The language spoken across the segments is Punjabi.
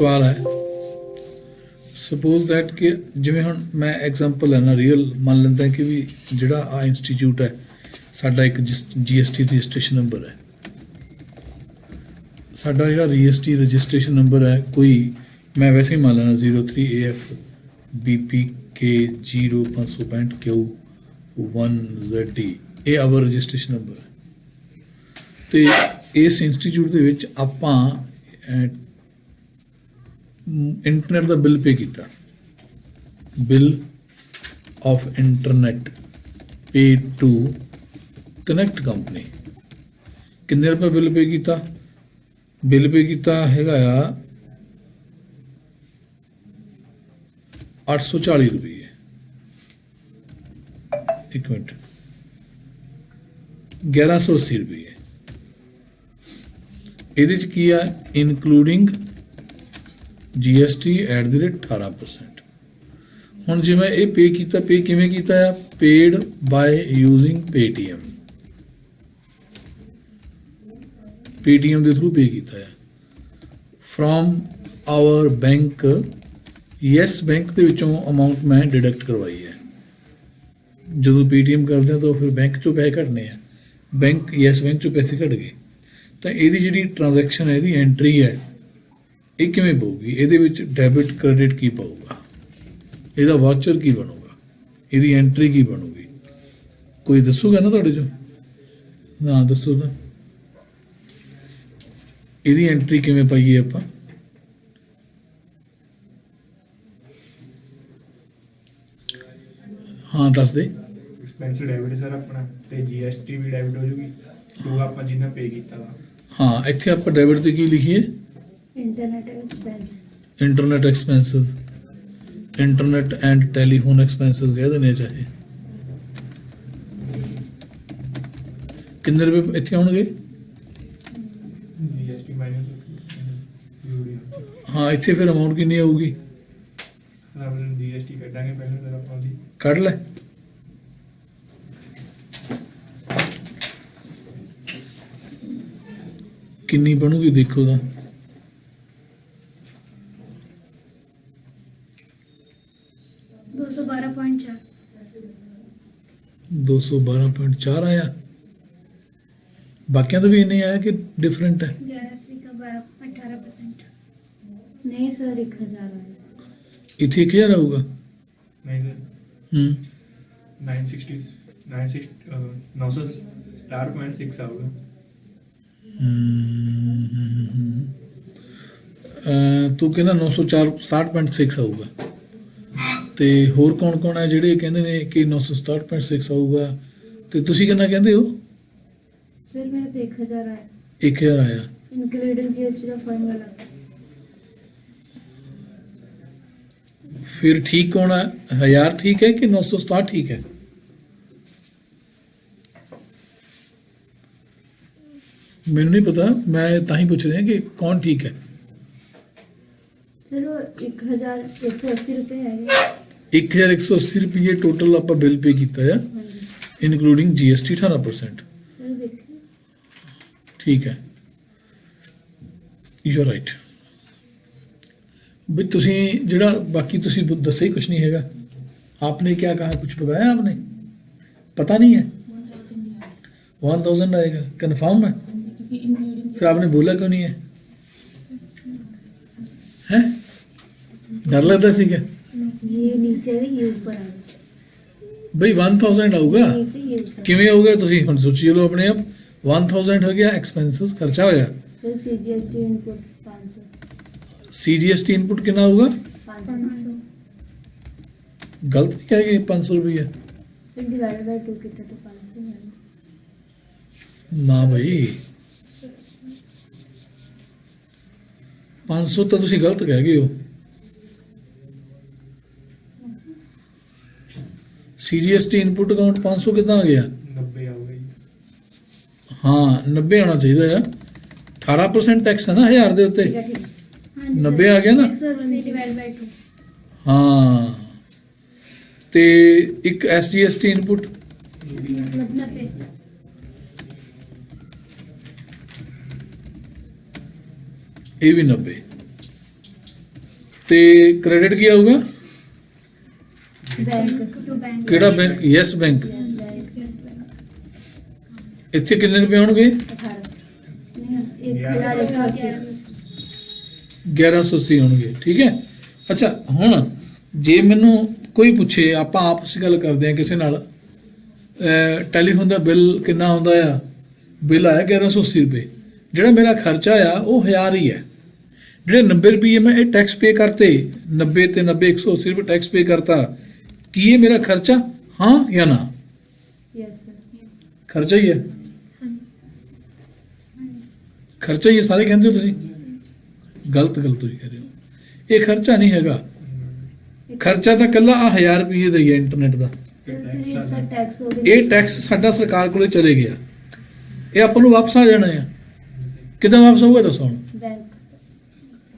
सवाल है सपोज दैट कि जिमें हुण मैं एग्जांपल है ना रियल मान लेंदा कि भी जिहड़ा आ इंस्टीट्यूट है साडा एक GST रजिस्ट्रेशन नंबर है साडा जिहड़ा GST रजिस्ट्रेशन नंबर है कोई मैं वैसे ही मान लेना 03AF BPK 0565Q 1ZD ये आवर रजिस्ट्रेशन नंबर है तो इस इंस्टीट्यूट दे विच आपां इंटरनेट का बिल पे किया बिल ऑफ इंटरनेट पे टू कनैक्ट कंपनी किन्ने रुपए बिल पे किया हैगा आ 840 रुपये एक मिनट 1180 रुपये ये की है इनकलूडिंग GST @ 18%। हुण जिवें ये पे किया पे किवें कीता है पेड बाय यूजिंग Paytm के थ्रू पे किया है from our bank Yes Bank के विचों अमाउंट मैं डिडक्ट करवाई है जो Paytm करते हैं तो फिर बैंक चो पैसे घटने हैं बैंक यस बैंक चो पैसे घट गए तो ये जी ट्रांजैक्शन है ये एंट्री है ये किमें पऊगी ये डैबिट क्रेडिट की पाऊगा ਇਹਦਾ ਵਾਚਰ ਕੀ ਬਣੂਗਾ ਇਹਦੀ ਐਂਟਰੀ ਕੀ ਬਣੂਗੀ ਕੋਈ ਦੱਸੂਗਾ ਨਾ ਤੁਹਾਡੇ ਚੋਂ ਨਾ ਦੱਸੋ ਤਾਂ ਇਹਦੀ ਐਂਟਰੀ ਕਿਵੇਂ ਪਾਈਏ ਆਪਾਂ ਹਾਂ ਦੱਸ ਦੇ ਐਕਸਪੈਂਸ ਡੈਬਿਟ ਸਰ ਆਪਣਾ ਤੇ GST ਵੀ ਡੈਬਿਟ ਹੋ ਜੂਗੀ ਜੋ ਆਪਾਂ ਜਿੰਨਾ ਪੇ ਕੀਤਾ ਵਾ ਹਾਂ ਇੱਥੇ ਆਪਾਂ ਡੈਬਿਟ ਤੇ ਕੀ ਲਿਖੀਏ internet expenses internet and telephone expenses कह देने चाहिए कितने रुपए इतने आउणगे GST माइनस हाँ इतने फिर अमाउंट कितनी आऊगी GST कटांगे पहले फिर ਆਪਾਂ ਦੀ ਕੱਢ ਲੈ कितनी बनूगी देखो ਤਾਂ 212.4 आया बाकियां तो भी नहीं आया कि डिफरेंट है 1180 का 18%। नहीं सर 1000 आया इथे 1000 आऊगा नहीं सर 960.6 ਆਊਗਾ तू कहना 960.6 आऊगा ਤੇ ਹੋਰ ਕੌਣ ਕੌਣ ਹੈ ਜਿਹੜੇ ਕਹਿੰਦੇ ਨੇ ਕਿ 967.6 ਆਊਗਾ ਤੇ ਤੁਸੀਂ ਕਿੰਨਾ ਕਹਿੰਦੇ ਹੋ सर मेरा तो 1000 आया 1000 ਆਇਆ इंक्लूडिंग GST का फॉर्मूला फिर ठीक कौन है 1000 ठीक है कि 967 ठीक है मैंने नहीं पता मैं ताही पूछ रहे हैं कि कौन ठीक है सर वो 1180 रुपये है 1180 रुपये टोटल आप बिल पे किया है इनकलूडिंग GST 18%। सर देखिए ठीक है यू आर राइट भाई तुसी जिहड़ा बाकी तुसी दस्या ही कुछ नहीं हैगा आपने क्या कहा कुछ बताया आपने पता नहीं है 1000 आएगा कंफर्म है फिर आपने बोला क्यों नहीं है हैं डर लगता सी क्या ये नीचे है ये ऊपर है भाई 1000 आऊगा नीचे ये ऊपर किवें होगा तुसी हुण सोची लो अपने आप 1000 हो गया एक्सपेंसेस खर्चा होया sir CGST input 500 CGST input कितना होगा 500 गलत नहीं है कि 500 रुपये फिर डिवाइडेड बाय 2 कितना तो 500 है ना भाई 500 तो तुसी गलत कह गए हो CGST इनपुट अकाउंट 500 कितना आ गया 90 ਆਊਗਾ ਜੀ हाँ 90 आना चाहिए यार 18% टैक्स है ना 1000 के उत्ते ठीक है 90 आ गया ना 180 डिवाइडेड बाय 2 हाँ ते एक SGST इनपुट मतलब 90 ये भी 90 ਤੇ ਕ੍ਰੈਡਿਟ ਕੀ ਆਊਗਾ? बैंक टू बैंक ਕਿਹੜਾ ਬੈਂਕ? Yes bank. ਇੱਥੇ ਕਿੰਨੇ ਰੁਪਏ ਹੋਣਗੇ? 1180 ਹੋਣਗੇ। ਠੀਕ ਹੈ। ਅੱਛਾ, ਹੁਣ ਜੇ ਮੈਨੂੰ ਕੋਈ ਪੁੱਛੇ, ਆਪਾਂ ਆਪਸ 'ਚ ਗੱਲ ਕਰਦੇ ਹਾਂ ਕਿਸੇ ਨਾਲ, ਟੈਲੀਫੋਨ ਦਾ ਬਿੱਲ ਕਿੰਨਾ ਆਉਂਦਾ ਆ? ਬਿੱਲ ਆਇਆ 1180 ਰੁਪਏ। ਜਿਹੜਾ ਮੇਰਾ ਖਰਚਾ ਆ ਉਹ 1000 ਹੀ ਹੈ। ਜਿਹੜੇ 90 ਰੁਪਏ ਮੈਂ ਇਹ ਟੈਕਸ ਪੇ ਕਰਤੇ, 90 ਤੇ 90 180 ਰੁਪਏ ਟੈਕਸ ਪੇ ਕਰਤਾ, ਕੀ ਇਹ ਮੇਰਾ ਖਰਚਾ? ਹਾਂ ਜਾਂ ਨਾ? यस सर ਖਰਚਾ ਹੀ ਹੈ। ਖਰਚਾ ਹੀ ਹੈ, ਸਾਰੇ ਕਹਿੰਦੇ ਹੋ ਤੁਸੀਂ। ਗਲਤ ਤੁਸੀਂ ਕਹਿ ਰਹੇ ਹੋ। ਇਹ ਖਰਚਾ ਨਹੀਂ ਹੈਗਾ। ਖਰਚਾ ਤਾਂ ਇਕੱਲਾ ਆ 1000 ਰੁਪਏ ਦਾ ਹੀ ਹੈ ਇੰਟਰਨੈਟ ਦਾ। सर फिर इसका टैक्स हो गया ਇਹ ਟੈਕਸ ਸਾਡਾ ਸਰਕਾਰ ਕੋਲੇ ਚਲੇ ਗਿਆ, ਇਹ ਆਪਾਂ ਨੂੰ ਵਾਪਸ ਆ ਜਾਣਾ ਆ। ਕਿੱਦਾਂ ਵਾਪਸ ਆਊਗਾ ਦੱਸੋ ਹੁਣ? बैंक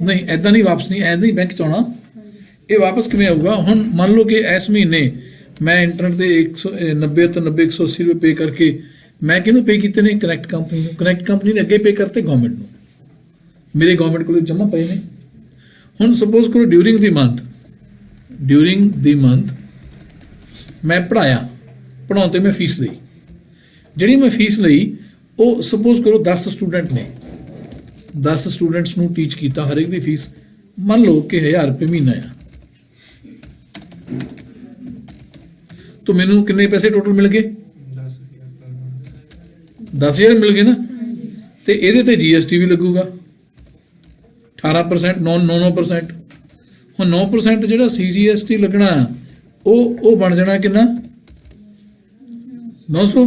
ਨਹੀਂ, ਐਦਾਂ ਨਹੀਂ ਵਾਪਸ, ਨਹੀਂ ਐਦਾਂ ਹੀ ਬੈਂਕ 'ਚ ਆਉਣਾ। ਇਹ ਵਾਪਸ ਕਿਵੇਂ ਆਊਗਾ? ਹੁਣ ਮੰਨ ਲਓ ਕਿ ਇਸ ਮਹੀਨੇ ਮੈਂ ਇੰਟਰਨੈਟ ਦੇ 190 ਤੋਂ 90 180 ਰੁਪਏ ਪੇ ਕਰਕੇ ਮੈਂ ਕਿਹਨੂੰ ਪੇ ਕੀਤੇ ਨੇ? ਕਨੈਕਟ ਕੰਪਨੀ ਨੂੰ। ਕਨੈਕਟ ਕੰਪਨੀ ਨੇ ਅੱਗੇ ਪੇ ਕਰਤੇ ਗਵਰਨਮੈਂਟ ਨੂੰ। ਮੇਰੇ ਗਵਰਨਮੈਂਟ ਕੋਲ ਜਮ੍ਹਾਂ ਪਏ ਨੇ। ਹੁਣ ਸਪੋਜ਼ ਕਰੋ ਡਿਊਰਿੰਗ ਦੀ ਮੰਥ ਮੈਂ ਪੜ੍ਹਾਉਣ ਤੇ ਮੈਂ ਫੀਸ ਲਈ। ਜਿਹੜੀ ਮੈਂ ਫੀਸ ਲਈ ਉਹ ਸਪੋਜ਼ ਕਰੋ 10 ਸਟੂਡੈਂਟ ਨੇ, 10 ਸਟੂਡੈਂਟਸ ਨੂੰ ਟੀਚ ਕੀਤਾ, ਹਰ ਇੱਕ ਦੀ ਫੀਸ ਮੰਨ ਲਓ ਕਿ 1000 ਰੁਪਏ ਮਹੀਨਾ ਆ। ਤਾਂ ਮੈਨੂੰ ਕਿੰਨੇ ਪੈਸੇ ਟੋਟਲ ਮਿਲ ਗਏ? 10,000 ਮਿਲ ਗਏ ਨਾ। ਤੇ ਇਹਦੇ ਤੇ GST ਵੀ ਲੱਗੂਗਾ 18%, 9%। ਹੁਣ 9% ਜਿਹੜਾ CGST ਲੱਗਣਾ ਉਹ ਬਣ ਜਾਣਾ ਕਿੰਨਾ? 900।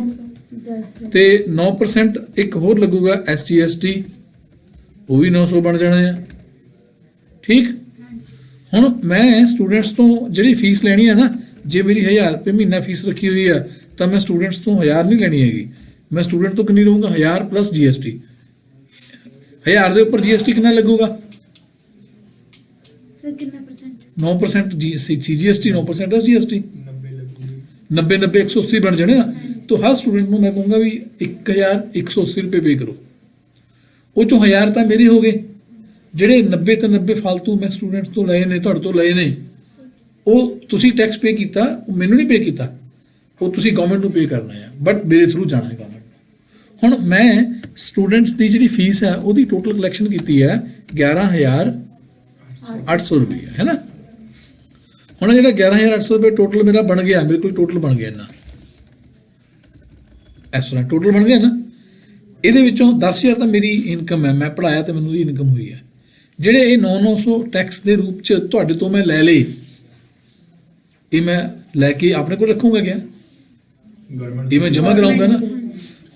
10 ਤੇ 9% ਇੱਕ ਹੋਰ ਲੱਗੂਗਾ SGST, ਉਹ ਵੀ 900 ਬਣ ਜਾਣਾ ਆ। ਠੀਕ। ਹੁਣ ਮੈਂ ਸਟੂਡੈਂਟਸ ਤੋਂ ਜਿਹੜੀ ਫੀਸ ਲੈਣੀ ਹੈ ਨਾ, ਜੇ ਮੇਰੀ 1000 ਰੁਪਏ ਮਹੀਨਾ ਫੀਸ ਰੱਖੀ ਹੋਈ ਆ ਤਾਂ ਮੈਂ ਸਟੂਡੈਂਟਸ ਤੋਂ 1000 ਨਹੀਂ ਲੈਣੀ ਹੈਗੀ। ਮੈਂ ਸਟੂਡੈਂਟ ਤੋਂ ਕਿੰਨੀ ਲਊਂਗਾ? 1000 ਪਲੱਸ GST। 1000 ਦੇ ਉੱਪਰ GST ਕਿੰਨਾ ਲੱਗੂਗਾ? सर कितना परसेंट? 9% CGST, 9% SGST। 90 ਲੱਗੂਗੀ। 90 90 180 ਬਣ ਜਾਣੇ ਨਾ। ਤਾਂ ਹਰ ਸਟੂਡੈਂਟ ਨੂੰ ਮੈਂ ਕਹੂੰਗਾ ਵੀ 1180 ਰੁਪਏ ਪੇ ਕਰੋ। ਉਹ ਚੋਂ 1000 ਤਾਂ ਮੇਰੇ ਹੋ ਗਏ। ਜਿਹੜੇ 90 ਤੇ 90 ਫालतू ਮੈਂ ਸਟੂਡੈਂਟਸ ਤੋਂ ਲਏ ਨੇ, ਤੁਹਾਡੇ ਤੋਂ ਲਏ ਨੇ, ਉਹ ਤੁਸੀਂ ਟੈਕਸ ਪੇ ਕੀਤਾ, ਉਹ ਮੈਨੂੰ ਨਹੀਂ ਪੇ ਕੀਤਾ, ਉਹ ਤੁਸੀਂ ਗਵਰਨਮੈਂਟ ਨੂੰ ਪੇ ਕਰਨਾ ਹੈ, ਬਟ ਮੇਰੇ ਥਰੂ ਜਾਣਾ ਹੈ ਗਵਰਨਮੈਂਟ ਨੂੰ। ਹੁਣ ਮੈਂ ਸਟੂਡੈਂਟਸ ਦੀ ਜਿਹੜੀ ਫੀਸ ਹੈ ਉਹਦੀ ਟੋਟਲ ਕਲੈਕਸ਼ਨ ਕੀਤੀ ਹੈ 11,800 ਰੁਪਏ, ਹੈ ਨਾ। ਹੁਣ ਜਿਹੜਾ 11,800 ਰੁਪਏ ਟੋਟਲ ਮੇਰਾ ਬਣ ਗਿਆ, ਮੇਰੇ ਕੋਲ ਟੋਟਲ ਬਣ ਗਿਆ ਇੰਨਾ, ਇਸ ਤਰ੍ਹਾਂ ਟੋਟਲ ਬਣ ਗਿਆ ਨਾ। ਇਹਦੇ ਵਿੱਚੋਂ 10,000 ਤਾਂ ਮੇਰੀ ਇਨਕਮ ਹੈ, ਮੈਂ ਪੜ੍ਹਾਇਆ ਤੇ ਮੈਨੂੰ ਦੀ ਇਨਕਮ ਹੋਈ ਹੈ। ਜਿਹੜੇ ਇਹ 900 ਟੈਕਸ ਦੇ ਰੂਪ ਚ ਤੁਹਾਡੇ ਤੋਂ ਮੈਂ ਲੈ ਲਏ, ਇਹ ਮੈਂ ਲੈ ਕੇ ਆਪਣੇ ਕੋਲ ਰੱਖੂੰਗਾ ਗਿਆ, ਗਵਰਨਮੈਂਟ ਇਹ ਮੈਂ ਜਮ੍ਹਾਂ ਕਰਾਉਂਗਾ ਨਾ।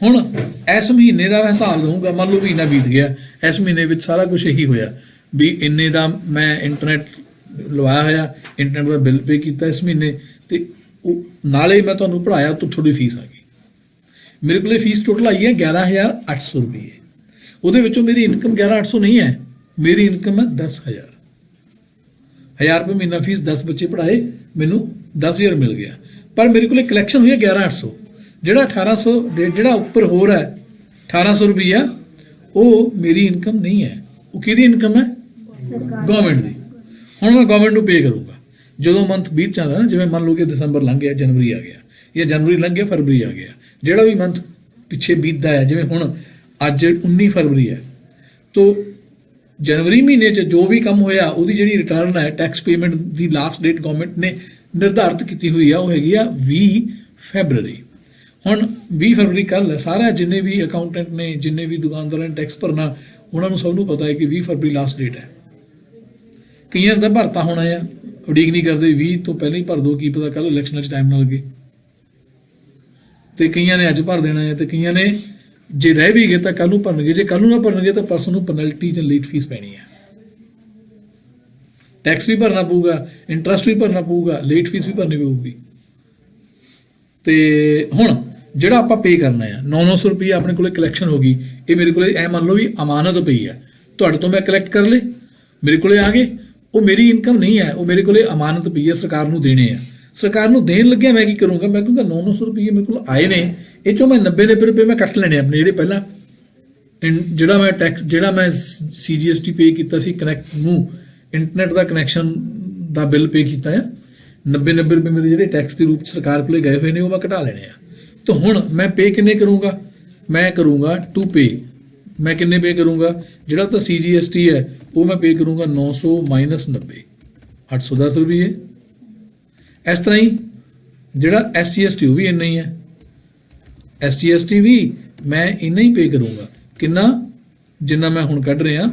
ਹੁਣ ਇਸ ਮਹੀਨੇ ਦਾ ਮੈਂ ਹਿਸਾਬ ਦਊਂਗਾ। ਮੰਨ ਲਓ ਮਹੀਨਾ ਬੀਤ ਗਿਆ, ਇਸ ਮਹੀਨੇ ਵਿੱਚ ਸਾਰਾ ਕੁਝ ਇਹੀ ਹੋਇਆ ਵੀ ਇੰਨੇ ਦਾ ਮੈਂ ਇੰਟਰਨੈਟ ਲਵਾਇਆ ਹੋਇਆ, ਇੰਟਰਨੈਟ ਦਾ ਬਿੱਲ ਪੇ ਕੀਤਾ ਇਸ ਮਹੀਨੇ, ਤੇ ਉਹ ਨਾਲੇ ਮੈਂ ਤੁਹਾਨੂੰ ਪੜ੍ਹਾਇਆ ਤਾਂ ਥੋੜੀ ਫੀਸ ਆ ਗਈ। ਮੇਰੇ ਕੋਲ ਫੀਸ ਟੋਟਲ ਆਈ ਹੈ 11,800 ਰੁਪਏ। ਉਹਦੇ ਵਿੱਚੋਂ ਮੇਰੀ ਇਨਕਮ 11,800 ਨਹੀਂ ਹੈ, ਮੇਰੀ ਇਨਕਮ ਹੈ 10,000। 1000 ਰੁਪਏ ਮਹੀਨਾ ਫੀਸ, 10 ਬੱਚੇ ਪੜ੍ਹਾਏ, ਮੈਨੂੰ 10,000 ਮਿਲ ਗਿਆ। ਪਰ ਮੇਰੇ ਕੋਲ ਕਲੈਕਸ਼ਨ ਹੋਈ ਹੈ 11,800। ਜਿਹੜਾ 1,800 ਜਿਹੜਾ ਉੱਪਰ ਹੋਰ ਹੈ 1,800 ਰੁਪਈਆ, ਉਹ ਮੇਰੀ ਇਨਕਮ ਨਹੀਂ ਹੈ। ਉਹ ਕਿਹਦੀ ਇਨਕਮ ਹੈ? सरकार ਗਵਰਨਮੈਂਟ ਦੀ। ਹੁਣ ਮੈਂ ਗਵਰਨਮੈਂਟ ਨੂੰ ਪੇ ਕਰੂੰਗਾ ਜਦੋਂ ਮੰਥ ਬੀਤ ਜਾਂਦਾ ਨਾ। ਜਿਵੇਂ ਮੰਨ ਲਓ ਕਿ ਦਸੰਬਰ ਲੰਘ ਗਿਆ, ਜਨਵਰੀ ਆ ਗਿਆ, ਜਾਂ ਜਨਵਰੀ ਲੰਘ ਗਿਆ, ਫਰਵਰੀ ਆ ਗਿਆ, ਜਿਹੜਾ ਵੀ ਮੰਥ ਪਿੱਛੇ ਬੀਤਦਾ ਹੈ, ਜਿਵੇਂ ਹੁਣ ਅੱਜ 19 ਫਰਵਰੀ ਹੈ, ਤੋ ਜਨਵਰੀ ਮਹੀਨੇ 'ਚ ਜੋ ਵੀ ਕੰਮ ਹੋਇਆ ਉਹਦੀ ਜਿਹੜੀ ਰਿਟਰਨ ਹੈ, ਟੈਕਸ ਪੇਮੈਂਟ ਦੀ ਲਾਸਟ ਡੇਟ ਗਵਰਨਮੈਂਟ ਨੇ ਨਿਰਧਾਰਿਤ ਕੀਤੀ ਹੋਈ ਆ, ਉਹ ਹੈਗੀ ਆ 20 ਫੈਬਰਰੀ। ਹੁਣ 20 ਫਰਵਰੀ ਕੱਲ੍ਹ ਹੈ। ਸਾਰਾ ਜਿੰਨੇ ਵੀ ਅਕਾਊਂਟੈਂਟ ਨੇ, ਜਿੰਨੇ ਵੀ ਦੁਕਾਨਦਾਰਾਂ ਨੇ ਟੈਕਸ ਭਰਨਾ, ਉਹਨਾਂ ਨੂੰ ਸਭ ਨੂੰ ਪਤਾ ਹੈ ਕਿ 20 ਫਰਵਰੀ ਲਾਸਟ ਡੇਟ ਹੈ। ਕਈਆਂ ਦਾ ਭਰਤਾ ਹੋਣਾ ਆ, ਉਡੀਕ ਨਹੀਂ ਕਰਦੇ, 20 ਤੋਂ ਪਹਿਲਾਂ ਹੀ ਭਰ ਦਿਓ, ਕੀ ਪਤਾ ਕੱਲ੍ਹ ਇਲੈਕਸ਼ਨਾਂ 'ਚ ਟਾਈਮ ਨਾ ਲੱਗੇ। ਤੇ ਕਈਆਂ ਨੇ ਅੱਜ ਭਰ ਦੇਣਾ ਹੈ, ਤੇ ਕਈਆਂ ਨੇ ਜੇ ਰਹਿ ਵੀ ਗਏ ਤਾਂ ਕੱਲ੍ਹ ਨੂੰ ਭਰਨਗੇ, ਜੇ ਕੱਲ੍ਹ ਨੂੰ ਨਾ ਭਰਨਗੇ ਤਾਂ ਪਰਸੋਂ ਨੂੰ ਪੈਨਲਟੀ ਜਾਂ ਲੇਟ ਫੀਸ ਪੈਣੀ ਹੈ। ਟੈਕਸ ਵੀ ਭਰਨਾ ਪਊਗਾ, ਇੰਟਰਸਟ ਵੀ ਭਰਨਾ ਪਊਗਾ, ਲੇਟ ਫੀਸ ਵੀ ਭਰਨੀ ਪਊਗੀ। ਤੇ ਹੁਣ ਜਿਹੜਾ ਆਪਾਂ ਪੇ ਕਰਨਾ ਹੈ 900 ਰੁਪਏ ਆਪਣੇ ਕੋਲੇ ਕਲੈਕਸ਼ਨ ਹੋ ਗਈ। ਇਹ ਮੇਰੇ ਕੋਲੇ ਐ ਮੰਨ ਲਓ ਵੀ ਅਮਾਨਤ ਪਈ ਹੈ, ਤੁਹਾਡੇ ਤੋਂ ਮੈਂ ਕਲੈਕਟ ਕਰ ਲਏ, ਮੇਰੇ ਕੋਲੇ ਆ ਗਏ। ਉਹ ਮੇਰੀ ਇਨਕਮ ਨਹੀਂ ਹੈ, ਉਹ ਮੇਰੇ ਕੋਲੇ ਅਮਾਨਤ ਪਈ ਹੈ, ਸਰਕਾਰ ਨੂੰ ਦੇਣੇ ਆ। ਸਰਕਾਰ ਨੂੰ ਦੇਣ ਲੱਗਿਆ ਮੈਂ ਕੀ ਕਰੂੰਗਾ? ਮੈਂ ਕਹੂੰਗਾ 900 ਰੁਪਏ ਮੇਰੇ ਕੋਲ ਆਏ ਨੇ, ਇਹ ਚੋਂ ਮੈਂ 90 ਰੁਪਏ ਮੈਂ ਕੱਟ ਲੈਣੇ ਆਪਣੇ, ਜਿਹੜੇ ਪਹਿਲਾਂ ਜਿਹੜਾ ਮੈਂ ਟੈਕਸ, ਜਿਹੜਾ ਮੈਂ CGST ਪੇ ਕੀਤਾ ਸੀ ਕਨੈਕਟ ਨੂੰ, ਇੰਟਰਨੈਟ ਦਾ ਕਨੈਕਸ਼ਨ ਦਾ ਬਿੱਲ ਪੇ ਕੀਤਾ ਆ 90 ਰੁਪਏ ਮੇਰੇ ਜਿਹੜੇ ਟੈਕਸ ਦੇ ਰੂਪ ਚ ਸਰਕਾਰ ਕੋਲੇ ਗਏ ਹੋਏ ਨੇ ਉਹ ਮੈਂ ਘਟਾ ਲੈਣੇ ਆ। ਤਾਂ ਹੁਣ ਮੈਂ ਪੇ ਕਿੰਨੇ ਕਰੂੰਗਾ? ਮੈਂ ਕਰੂੰਗਾ ਟੂ ਪੇ। ਮੈਂ ਕਿੰਨੇ ਪੇ ਕਰੂੰਗਾ? ਜਿਹੜਾ ਤਾਂ CGST ਹੈ ਉਹ ਮੈਂ ਪੇ ਕਰੂੰਗਾ 900 ਮਾਈਨਸ 90 810 ਰੁਪਏ। ਇਸ ਤਰ੍ਹਾਂ ਹੀ ਜਿਹੜਾ SGST ਉਹ ਵੀ ਇੰਨਾ ਹੀ ਹੈ। SGST ਵੀ ਮੈਂ ਇੰਨਾ ਹੀ ਪੇ ਕਰੂੰਗਾ। ਕਿੰਨਾ? ਜਿੰਨਾ ਮੈਂ ਹੁਣ ਕੱਢ ਰਿਹਾ